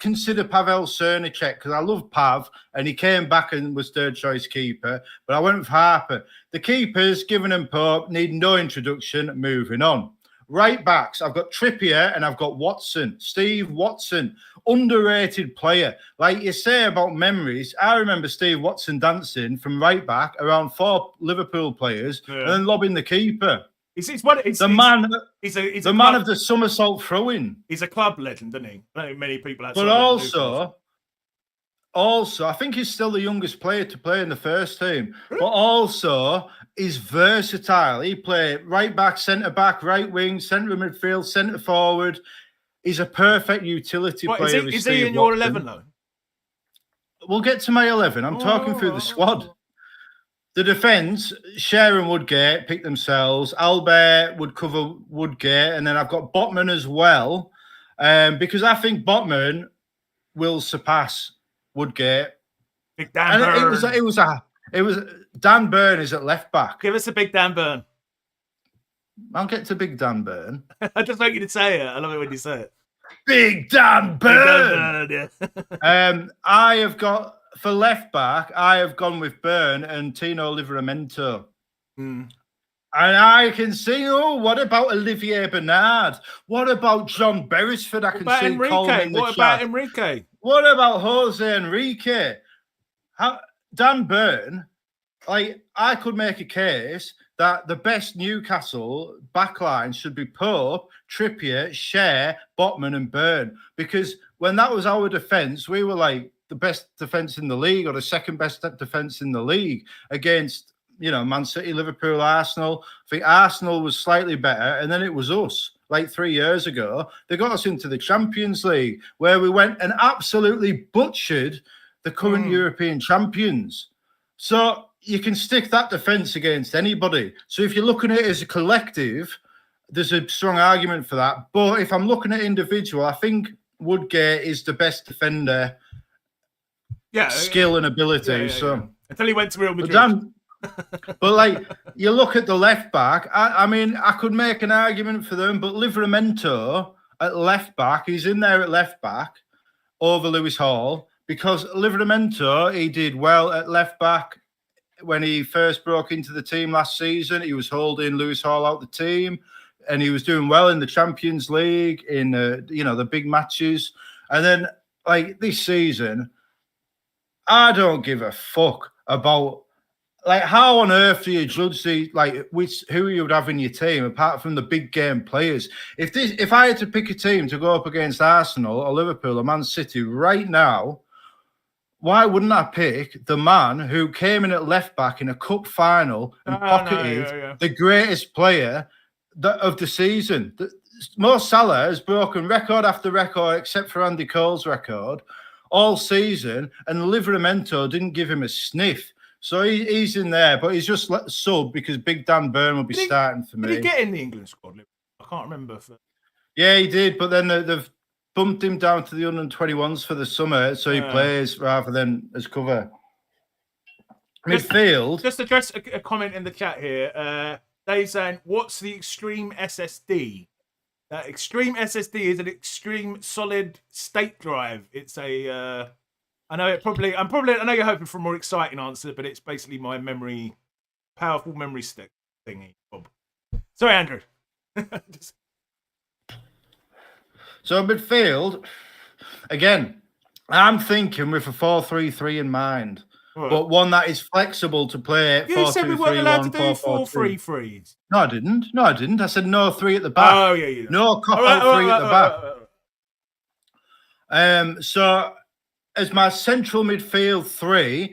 consider Pavel Cernicek because I love Pav and he came back and was third choice keeper, but I went with Harper. The keepers, Given and Pope, need no introduction. Moving on. Right backs, I've got Trippier and I've got Watson. Steve Watson, underrated player. Like you say about memories, I remember Steve Watson dancing from right back around 4 Liverpool players and then lobbing the keeper. He's the man of the somersault throwing. He's a club legend, isn't he? I don't think many people have. But also, I think he's still the youngest player to play in the first team. Really? But also, he's versatile. He played right back, centre back, right wing, centre midfield, centre forward. He's a perfect utility player. Is he in your 11 though? we'll get to my 11. I'm talking through the squad. The defence, Sharon Woodgate picked themselves. Albert would cover Woodgate, and then I've got Botman as well, because I think Botman will surpass Woodgate. Big Dan Burn. It was Dan Burn is at left back. Give us a big Dan Burn. I'll get to Big Dan Burn. I just like you to say it. I love it when you say it. Big Dan Burn. Big Dan Burn, yeah. I have got for left back. I have gone with Burn and Tino Livramento. And I can see. Oh, what about Olivier Bernard? What about John Beresford? I can see Enrique? Colin in the What chat. about Enrique? What about Jose Enrique? Dan Burn, like, I could make a case that the best Newcastle backline should be Pope, Trippier, Share, Botman, and Burn. Because when that was our defence, we were like the best defence in the league, or the second best defence in the league against, Man City, Liverpool, Arsenal. I think Arsenal was slightly better, and then it was us. Like 3 years ago, they got us into the Champions League, where we went and absolutely butchered the current European champions. So you can stick that defence against anybody. So if you're looking at it as a collective, there's a strong argument for that. But if I'm looking at individual, I think Woodgate is the best defender. Yeah, skill and ability. So until he went to Real Madrid. But like, you look at the left back. I mean, I could make an argument for them, but Livramento at left back, he's in there at left back over Lewis Hall, because Livramento, he did well at left back when he first broke into the team last season. He was holding Lewis Hall out the team, and he was doing well in the Champions League, in the big matches. And then, like, this season, I don't give a fuck about, like, how on earth do you judge who you would have in your team apart from the big game players? If I had to pick a team to go up against Arsenal or Liverpool or Man City right now, why wouldn't I pick the man who came in at left back in a cup final and pocketed the greatest player of the season? Mo Salah has broken record after record, except for Andy Cole's record, all season, and Livramento didn't give him a sniff. So he's in there, but he's just sub because Big Dan Burn will be starting for me. Did he get in the England squad? I can't remember. Yeah, he did, but then they've bumped him down to the under-21s for the summer, so he plays rather than as cover. Midfield. Just address a comment in the chat here. They're saying, what's the Extreme SSD? Extreme SSD is an extreme solid state drive. It's a... I know you're hoping for a more exciting answer, but it's basically my powerful memory stick thingy, Bob. Sorry, Andrew. So midfield, again, I'm thinking with a 4-3-3 in mind, but one that is flexible to play. You said we weren't allowed to do 4-3-3s. No, I didn't. I said no 3 at the back. Oh, yeah. No cop-out 3 at the back. So as my central midfield 3,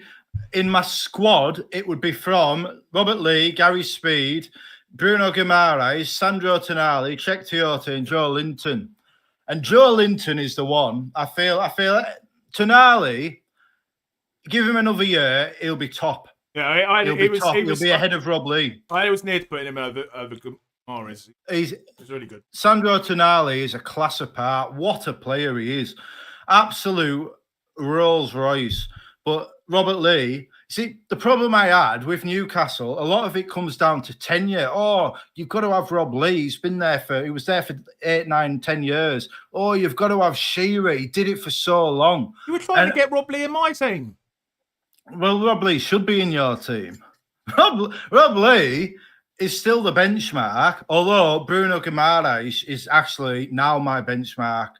in my squad, it would be from Robert Lee, Gary Speed, Bruno Guimaraes, Sandro Tonali, Czech Tiote, and Joe Linton. And Joe Linton is the one. I feel Tonali, give him another year, he'll be top. Yeah, he'll be top. He'll be ahead of Rob Lee. I was near to putting him over Guimaraes. He's really good. Sandro Tonali is a class apart. What a player he is. Absolute Rolls Royce. But Robert Lee, see, the problem I had with Newcastle, a lot of it comes down to tenure. Oh, you've got to have Rob Lee. He was there for 8, 9, 10 years. Oh, you've got to have Shearer. He did it for so long. You were trying to get Rob Lee in my team. Well, Rob Lee should be in your team. Rob Lee is still the benchmark, although Bruno Guimaraes is actually now my benchmark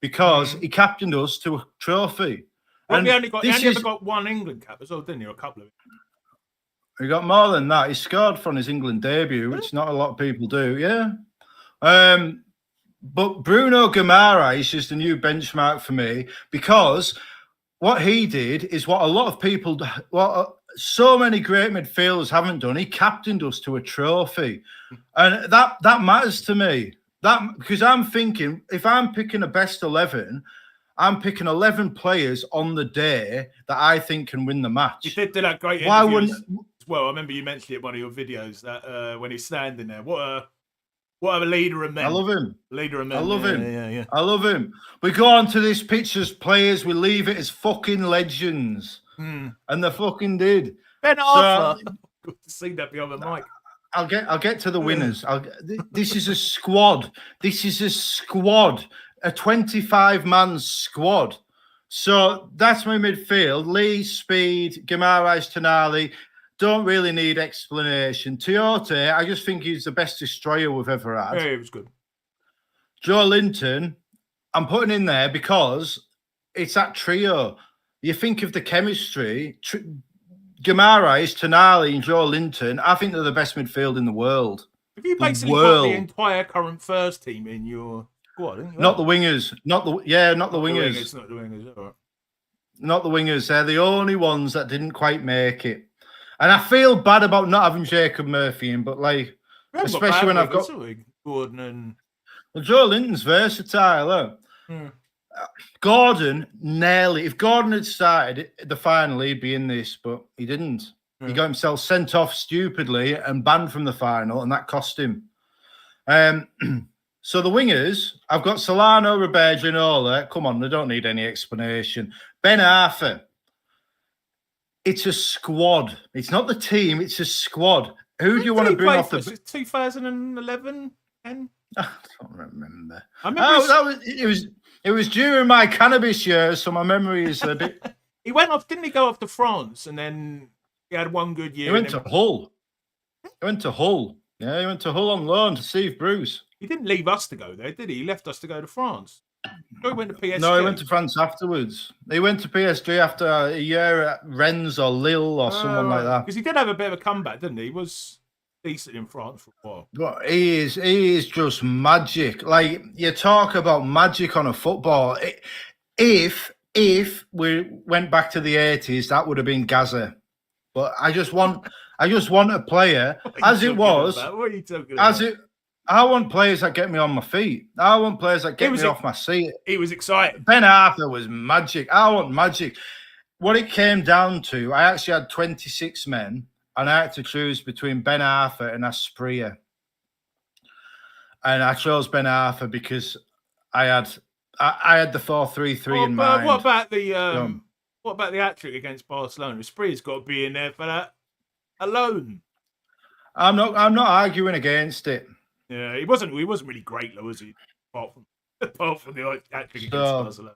because he captained us to a trophy. Well, he only got one England cap as well, didn't he? Or a couple of it. He got more than that. He scored from his England debut, which not a lot of people do. Yeah. But Bruno Guimaraes is the new benchmark for me because what he did is what a lot of people, so many great midfielders haven't done. He captained us to a trophy, and that matters to me. Because I'm thinking, if I'm picking a best 11, I'm picking 11 players on the day that I think can win the match. You did do that great interview. Why wouldn't? Well, I remember you mentioned it in one of your videos that when he's standing there, what a leader of men. I love him. Leader of men. I love him. Yeah. I love him. We go on to this pitch as players. We leave it as fucking legends. And they fucking did. Ben Arthur. Good to see that behind the mic. I'll get to the winners. This is a squad. This is a squad. A 25-man squad. So that's my midfield. Lee, Speed, Guimaraes, Tonali. Don't really need explanation. Tiote, I just think he's the best destroyer we've ever had. Yeah, he was good. Joe Linton, I'm putting in there because it's that trio. You think of the chemistry. Guimaraes, Tonali, and Joe Linton, I think they're the best midfield in the world. Have you basically got the entire current first team in your squad? Not the wingers. Not the wingers. Not the wingers. All right. Not the wingers. They're the only ones that didn't quite make it. And I feel bad about not having Jacob Murphy in, but especially when I've got Gordon and Joe Linton's versatile. Gordon nearly. If Gordon had started the final, he'd be in this, but he didn't. He got himself sent off stupidly and banned from the final, and that cost him. So the wingers, I've got Solano, Roberto, Ginola. Come on, they don't need any explanation. Ben Arthur. It's a squad. It's not the team. It's a squad. Who do you want to bring off the? 2011, 10? I don't remember. It was during my cannabis years, so my memory is a bit. He went off, didn't he? Go off to France, and then he had one good year. He went to Hull. Yeah, he went to Hull on loan to Steve Bruce. He didn't leave us to go there, did he? He left us to go to France. He went to PSG. No, he went to France afterwards. He went to PSG after a year at Rennes or Lille or someone like that. Because he did have a bit of a comeback, didn't he? He was decent in France for a while. But he is just magic. Like, you talk about magic on a football. If we went back to the 80s, that would have been Gaza. But I just want a player as it was. What are you talking about? I want players that get me on my feet. I want players that get me off my seat. He was excited. Ben Arthur was magic. I want magic. What it came down to, I actually had 26 men, and I had to choose between Ben Arthur and Aspria. And I chose Ben Arthur because I had the 4-3-3 in mind. What about the hat-trick against Barcelona? Aspria's got to be in there for that alone. I'm not arguing against it. Yeah, he wasn't really great, though, was he? Apart from the hat-trick against Barcelona.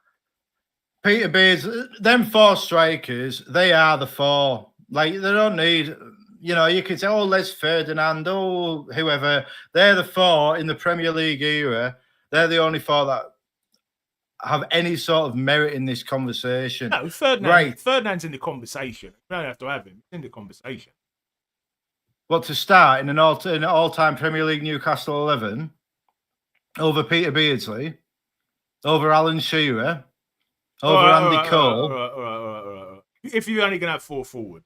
Peter Beards, them four strikers, they are the four. Like, they don't need, you could say, Les Ferdinand, whoever. They're the four in the Premier League era. They're the only four that have any sort of merit in this conversation. No, Ferdinand's in the conversation. You don't have to have him. It's in the conversation. What, to start in an all-time Premier League Newcastle 11 over Peter Beardsley, over Alan Shearer, over Andy Cole. All right. If you're only going to have four forwards.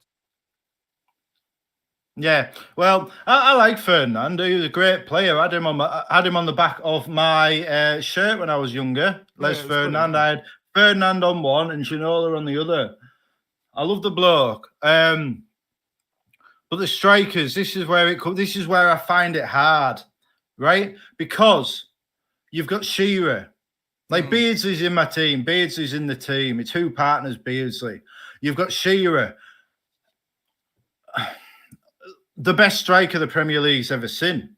Yeah, well, I like Ferdinand. He was a great player. I had him on the back of my shirt when I was younger. Les Ferdinand. I had Ferdinand on one and Ginola on the other. I love the bloke. But the strikers, this is where I find it hard, right? Because you've got Shearer. Like, Beardsley's in my team. Beardsley's in the team. It's who partners Beardsley. You've got Shearer. The best striker the Premier League's ever seen,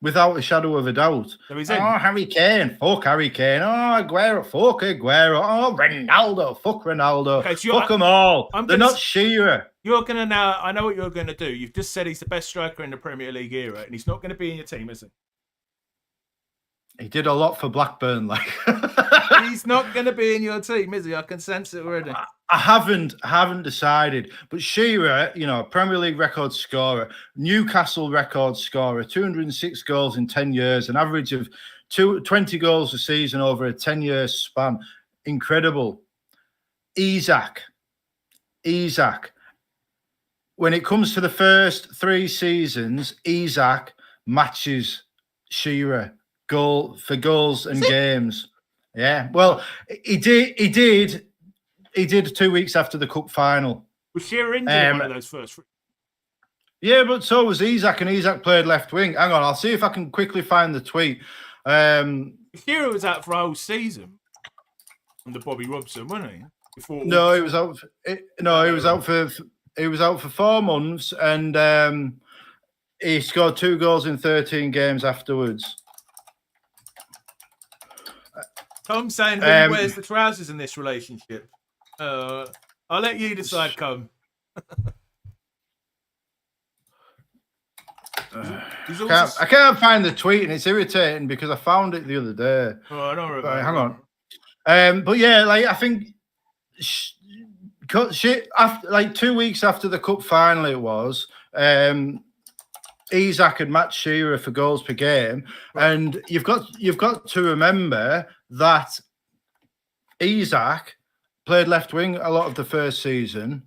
without a shadow of a doubt. Harry Kane. Fuck Harry Kane. Aguero. Fuck Aguero. Ronaldo. Fuck Ronaldo. Okay, so fuck them all. They're not Shearer. You're going to now, I know what you're going to do. You've just said he's the best striker in the Premier League era, and he's not going to be in your team, is he? He did a lot for Blackburn, like. He's not going to be in your team, is he? I can sense it already. I haven't decided. But Shearer, Premier League record scorer, Newcastle record scorer, 206 goals in 10 years, an average of 20 goals a season over a 10-year span. Incredible. Isak. When it comes to the first 3 seasons, Isak matches Shearer goals and games. Yeah, well, he did 2 weeks after the cup final. Was Shearer injured in one of those first three? Yeah, but so was Isak, and Isak played left wing. Hang on, I'll see if I can quickly find the tweet. Shearer was out for a whole season under Bobby Robson, wasn't he? No, he was out. He was out for 4 months, and he scored 2 goals in 13 games afterwards. Tom's saying who wears the trousers in this relationship. I'll let you decide, Com. I can't find the tweet, and it's irritating because I found it the other day. Oh, I don't remember. Hang on. But yeah, like I think after, like 2 weeks after the cup final, it was Isak had matched Shearer for goals per game, and you've got to remember that Isak played left wing a lot of the first season.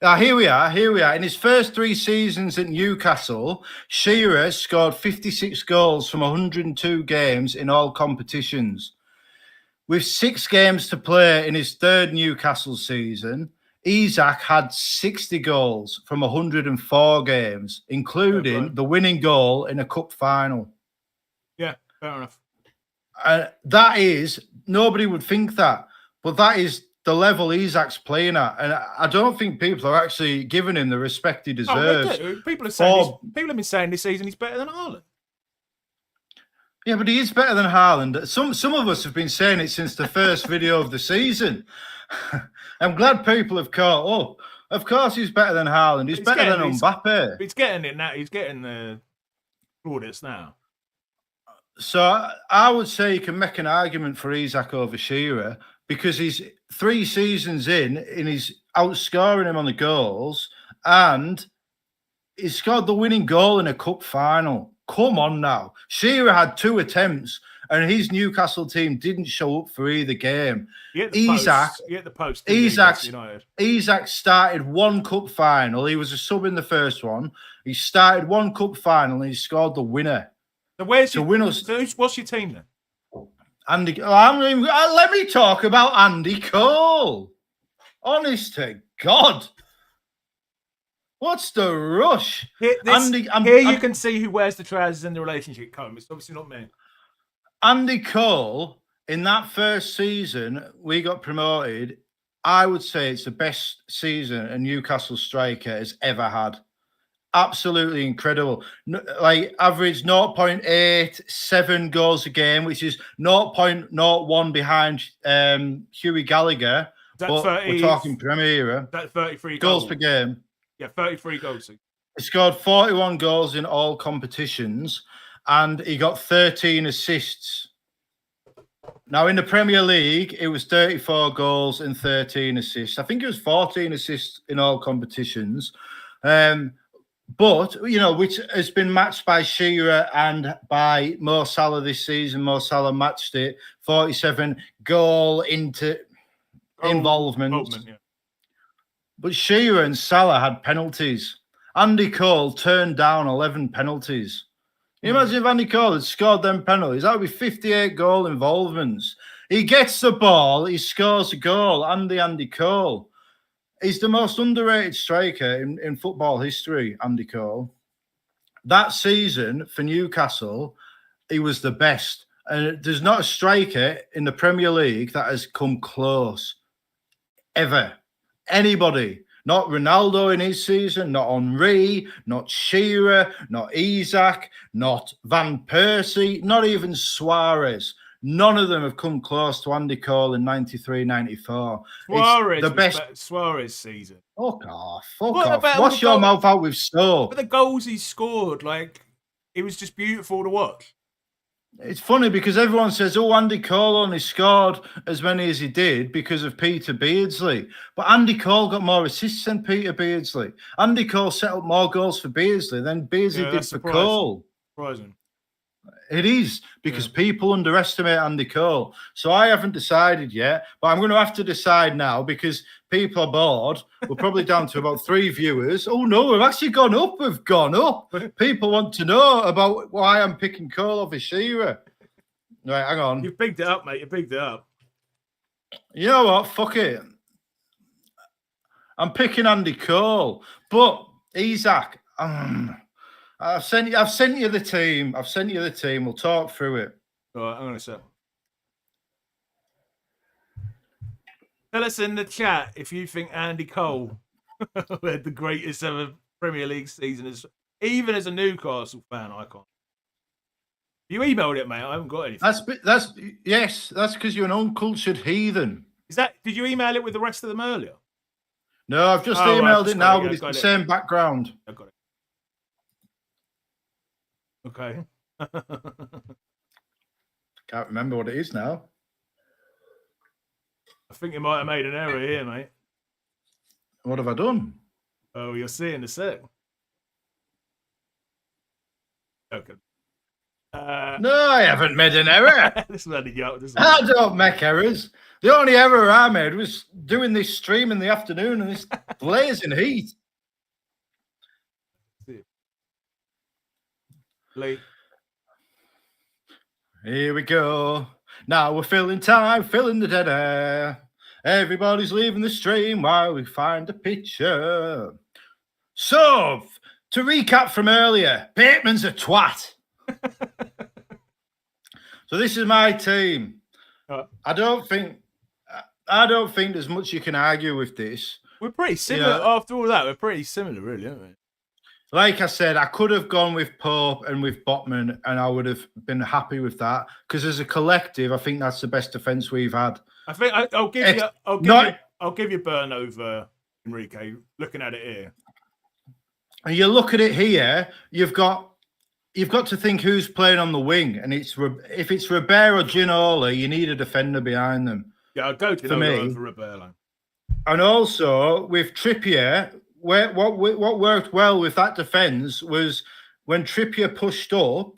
Here we are. In his first 3 seasons at Newcastle, Shearer scored 56 goals from 102 games in all competitions. With 6 games to play in his 3rd Newcastle season, Isak had 60 goals from 104 games, including the winning goal in a cup final. Yeah, fair enough. That is, nobody would think that, but that is the level Isak's playing at, and I don't think people are actually giving him the respect he deserves. Oh, people have been saying this season he's better than Haaland. Yeah, but he is better than Haaland. Some of us have been saying it since the first video of the season. I'm glad people have caught up. Of course, he's better than Haaland. He's better than Mbappe. He's getting it now. He's getting the plaudits now. So I would say you can make an argument for Isak over Shearer, because he's 3 seasons in, and he's outscoring him on the goals, and he scored the winning goal in a cup final. Come on now. Shearer had 2 attempts, and his Newcastle team didn't show up for either game. Isak started 1 cup final. He was a sub in the first one. He started 1 cup final, and he scored the winner. So what's your team then? Let me talk about Andy Cole. Honest to God. What's the rush? Here you can see who wears the trousers in the relationship, Com. It's obviously not me. Andy Cole, in that first season, we got promoted. I would say it's the best season a Newcastle striker has ever had. Absolutely incredible. Like average 0.87 goals a game, which is 0.01 behind Hughie Gallagher. But we're talking Premier era. That's 33 goals per game. Yeah, 33 goals. He scored 41 goals in all competitions, and he got 13 assists. Now, in the Premier League, it was 34 goals and 13 assists. I think it was 14 assists in all competitions. But, you know, which has been matched by Shearer and by Mo Salah this season. Mo Salah matched it. 47 goal involvement. Yeah. But Shearer and Salah had penalties. Andy Cole turned down 11 penalties. Can you imagine if Andy Cole had scored them penalties? That would be 58 goal involvements. He gets the ball, he scores a goal. Andy Cole. He's the most underrated striker in football history, Andy Cole. That season for Newcastle, he was the best. And there's not a striker in the Premier League that has come close. Ever. Anybody. Not Ronaldo in his season, not Henry, not Shearer, not Isak, not Van Persie, not even Suarez. None of them have come close to Andy Cole in 93-94. Suarez season. Fuck off. Wash your mouth out with soap. But the goals he scored, like, it was just beautiful to watch. It's funny because everyone says, oh, Andy Cole only scored as many as he did because of Peter Beardsley. But Andy Cole got more assists than Peter Beardsley. Andy Cole set up more goals for Beardsley than Beardsley did for Cole. Surprising. It is, because people underestimate Andy Cole. So I haven't decided yet, but I'm going to have to decide now because people are bored. We're probably down to about 3 viewers. Oh, no, we've actually gone up. We've gone up. People want to know about why I'm picking Cole over Shearer. Right, hang on. You bigged it up, mate. You bigged it up. You know what? Fuck it. I'm picking Andy Cole, but Isaac, I've sent you the team. I've sent you the team. We'll talk through it. All right, I'm gonna say. Tell us in the chat if you think Andy Cole had the greatest ever Premier League season, even as a Newcastle fan. I can't. You emailed it, mate. I haven't got anything. That's because you're an uncultured heathen. Is that? Did you email it with the rest of them earlier? No, I've just emailed it now, but it's the same background. I got it. Okay. Can't remember what it is now. I think you might have made an error here, mate. What have I done? Oh, you'll see in a sec. Okay. No, I haven't made an error. This is I don't make errors. The only error I made was doing this stream in the afternoon and this blazing heat. Late. Here we go. Now we're filling time, filling the dead air. Everybody's leaving the stream while we find a picture. So, to recap from earlier, Bateman's a twat. So this is my team. I don't think there's much you can argue with this. We're pretty similar. After all that, we're pretty similar, really, aren't we? Like I said, I could have gone with Pope and with Botman, and I would have been happy with that. Because as a collective, I think that's the best defence we've had. I think I'll give you Burn over Enrique. Looking at it here, and you look at it here, you've got to think who's playing on the wing, and if it's Ribeiro or Ginola, you need a defender behind them. Yeah, I'll go Ginola over Ribeiro. And also with Trippier, what worked well with that defence was when Trippier pushed up,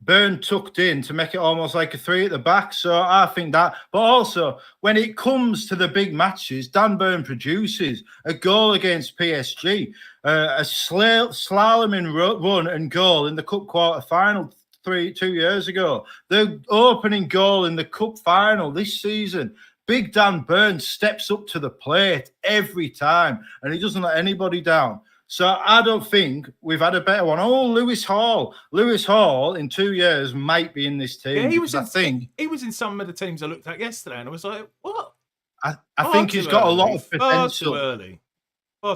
Burn tucked in to make it almost like a three at the back. So I think that. But also, when it comes to the big matches, Dan Burn produces a goal against PSG, a slaloming run and goal in the Cup quarter-final 2 years ago. The opening goal in the Cup final this season. Big Dan Burn steps up to the plate every time, and he doesn't let anybody down. So I don't think we've had a better one. Oh, Lewis Hall. Lewis Hall in 2 years might be in this team. Yeah, he was in some of the teams I looked at yesterday, and I was like, what? I think he's got a lot of potential. Far too early.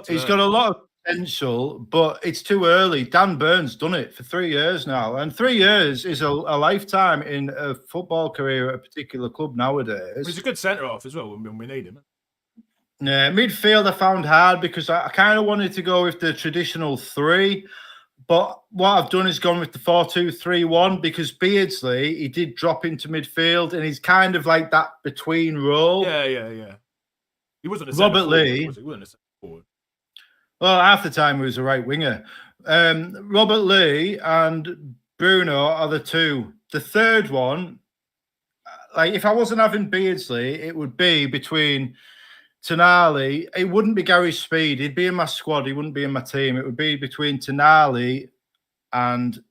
He's got a lot of potential, but it's too early. Dan Burn's done it for 3 years now, and 3 years is a lifetime in a football career at a particular club nowadays. He's a good centre-half as well when we need him. Yeah, midfield I found hard because I kind of wanted to go with the traditional three, but what I've done is gone with the 4-2-3-1 because Beardsley, he did drop into midfield and he's kind of like that between role. Yeah. He wasn't a Robert Lee. He wasn't a centre forward. Well, half the time he was a right winger. Robert Lee and Bruno are the two. The third one, like if I wasn't having Beardsley, it would be between Tonali. It wouldn't be Gary Speed. He'd be in my squad. He wouldn't be in my team. It would be between Tonali and...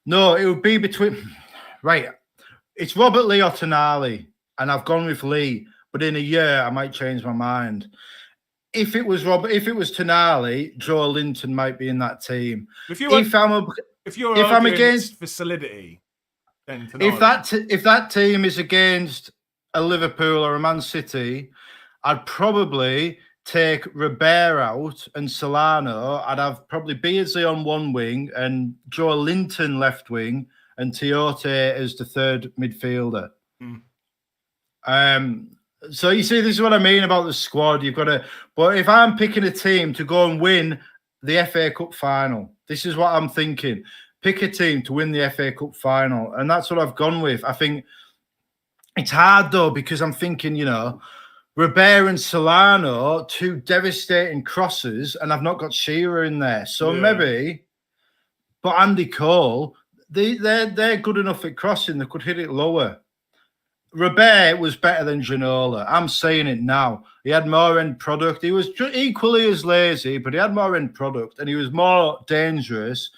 No, it would be between... Right. It's Robert Lee or Tonali, and I've gone with Lee. But in a year, I might change my mind. If it was Tonali, Joe Linton might be in that team. If I'm against for solidity, then Tonali. If that team is against a Liverpool or a Man City, I'd probably take Ribeiro out and Solano. I'd have probably Beardsley on one wing and Joe Linton left wing and Tiote as the third midfielder. So you see, this is what I mean about the squad. You've got to, but if I'm picking a team to go and win the FA Cup final, this is what I'm thinking. Pick a team to win the FA Cup final. And that's what I've gone with. I think it's hard though, because I'm thinking, Ribeiro and Solano, two devastating crosses, and I've not got Shearer in there. So maybe, but Andy Cole, they're good enough at crossing. They could hit it lower. Ribeiro was better than Ginola. I'm saying it now. He had more end product. He was equally as lazy, but he had more end product, and he was more dangerous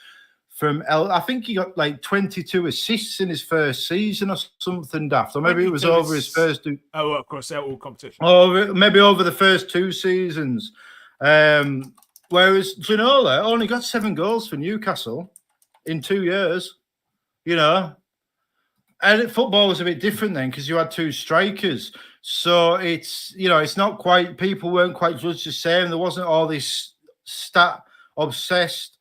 I think he got like 22 assists in his first season or something daft, or maybe it was over his first two. Oh, well, of course, they're all competition. Or maybe over the first 2 seasons. Whereas Ginola only got 7 goals for Newcastle in 2 years, you know. And football was a bit different then because you had 2 strikers. So it's, you know, it's not quite, people weren't quite judged the same. There wasn't all this stat obsessed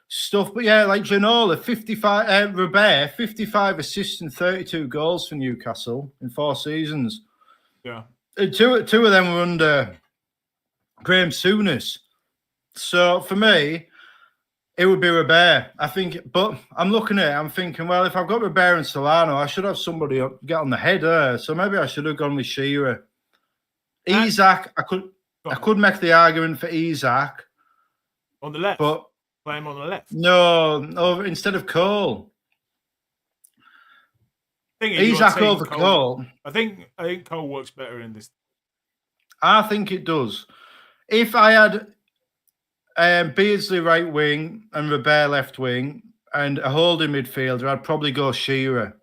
stuff. But yeah, like Ginola, 55, Robert, 55 assists and 32 goals for Newcastle in 4 seasons. Yeah. Two of them were under Graham Souness. So for me, it would be Robert, I think. But I'm looking at it, I'm thinking, well, if I've got Robert and Solano, I should have somebody get on the head there. So maybe I should have gone with Shearer. Isak, I could make the argument for Isak. On the left? But play him on the left? No, instead of Cole. Isak over Cole. I think Cole works better in this. I think it does. If I had Beardsley right wing and Robert left wing and a holding midfielder, I'd probably go Shearer.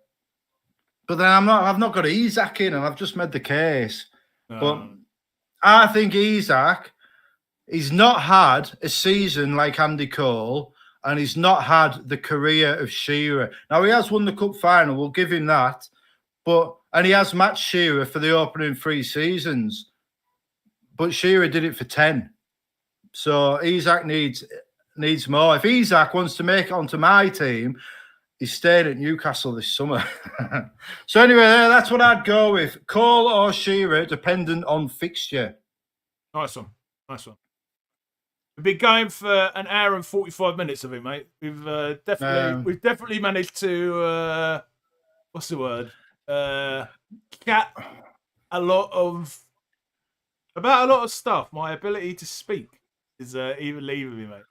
But then I've not got Isak in, and I've just made the case. But I think Isak, he's not had a season like Andy Cole, and he's not had the career of Shearer. Now, he has won the cup final, we'll give him that. And he has matched Shearer for the opening 3 seasons. But Shearer did it for 10. So Isak needs more. If Isak wants to make it onto my team, he's staying at Newcastle this summer. So anyway, that's what I'd go with. Cole or Shearer, dependent on fixture. Nice one. We've been going for an hour and 45 minutes of it, mate. We've definitely managed to what's the word? Chat about a lot of stuff. My ability to speak is even leaving me, mate.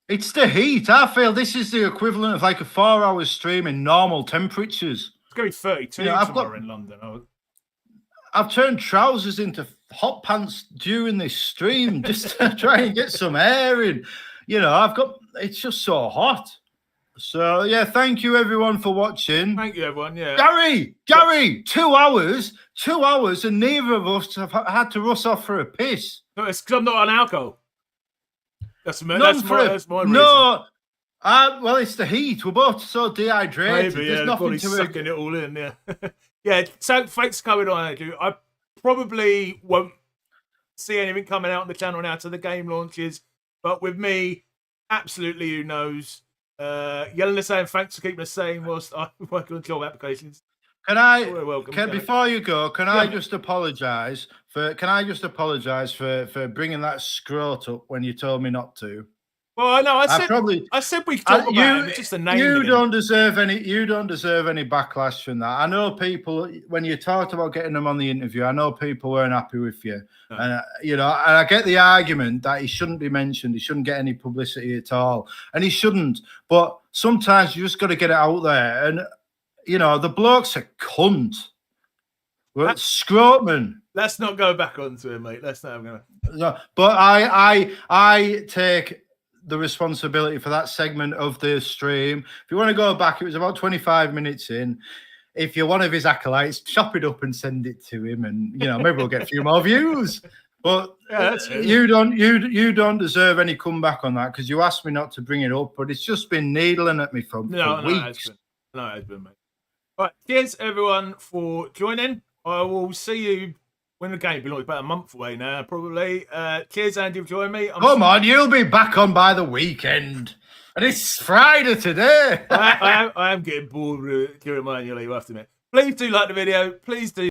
It's the heat. I feel this is the equivalent of like a 4-hour stream in normal temperatures. It's going to be 32 tomorrow in London. I've turned trousers into hot pants during this stream just to try and get some air in. You know, it's just so hot. So, yeah, thank you, everyone, for watching. Thank you, everyone, yeah. Gary, 2 hours, and neither of us have had to rush off for a piss. No, it's because I'm not on alcohol. That's my reason. No, well, it's the heat. We're both so dehydrated. Maybe, There's nothing to sucking it all in, yeah. Yeah, so thanks for coming on, Andrew. I probably won't see anything coming out on the channel now till the game launches, but with me, absolutely, who knows? Yelling us saying thanks for keeping us sane whilst I work on job applications. Before you go, I just apologise for bringing that scrot up when you told me not to? Well, I know. I said we talk about it. Just a name. You don't deserve any backlash from that. I know people when you talked about getting them on the interview. I know people weren't happy with you, and and I get the argument that he shouldn't be mentioned. He shouldn't get any publicity at all, and he shouldn't. But sometimes you just got to get it out there, and the bloke's a cunt. Well, Scrotman. Let's not go back onto him, mate. Let's not. No, but I take the responsibility for that segment of the stream. If you want to go back, it was about 25 minutes in. If you're one of his acolytes, chop it up and send it to him, and maybe we'll get a few more views. But you don't deserve any comeback on that because you asked me not to bring it up, but it's just been needling at me for weeks. It has been, mate. All right, cheers everyone for joining. I will see you when the game belongs about a month away now, probably. Cheers, Andy, for joining me. Come on, you'll be back on by the weekend. And it's Friday today. I am getting bored during my annual leave, I have to admit. Please do like the video. Please do.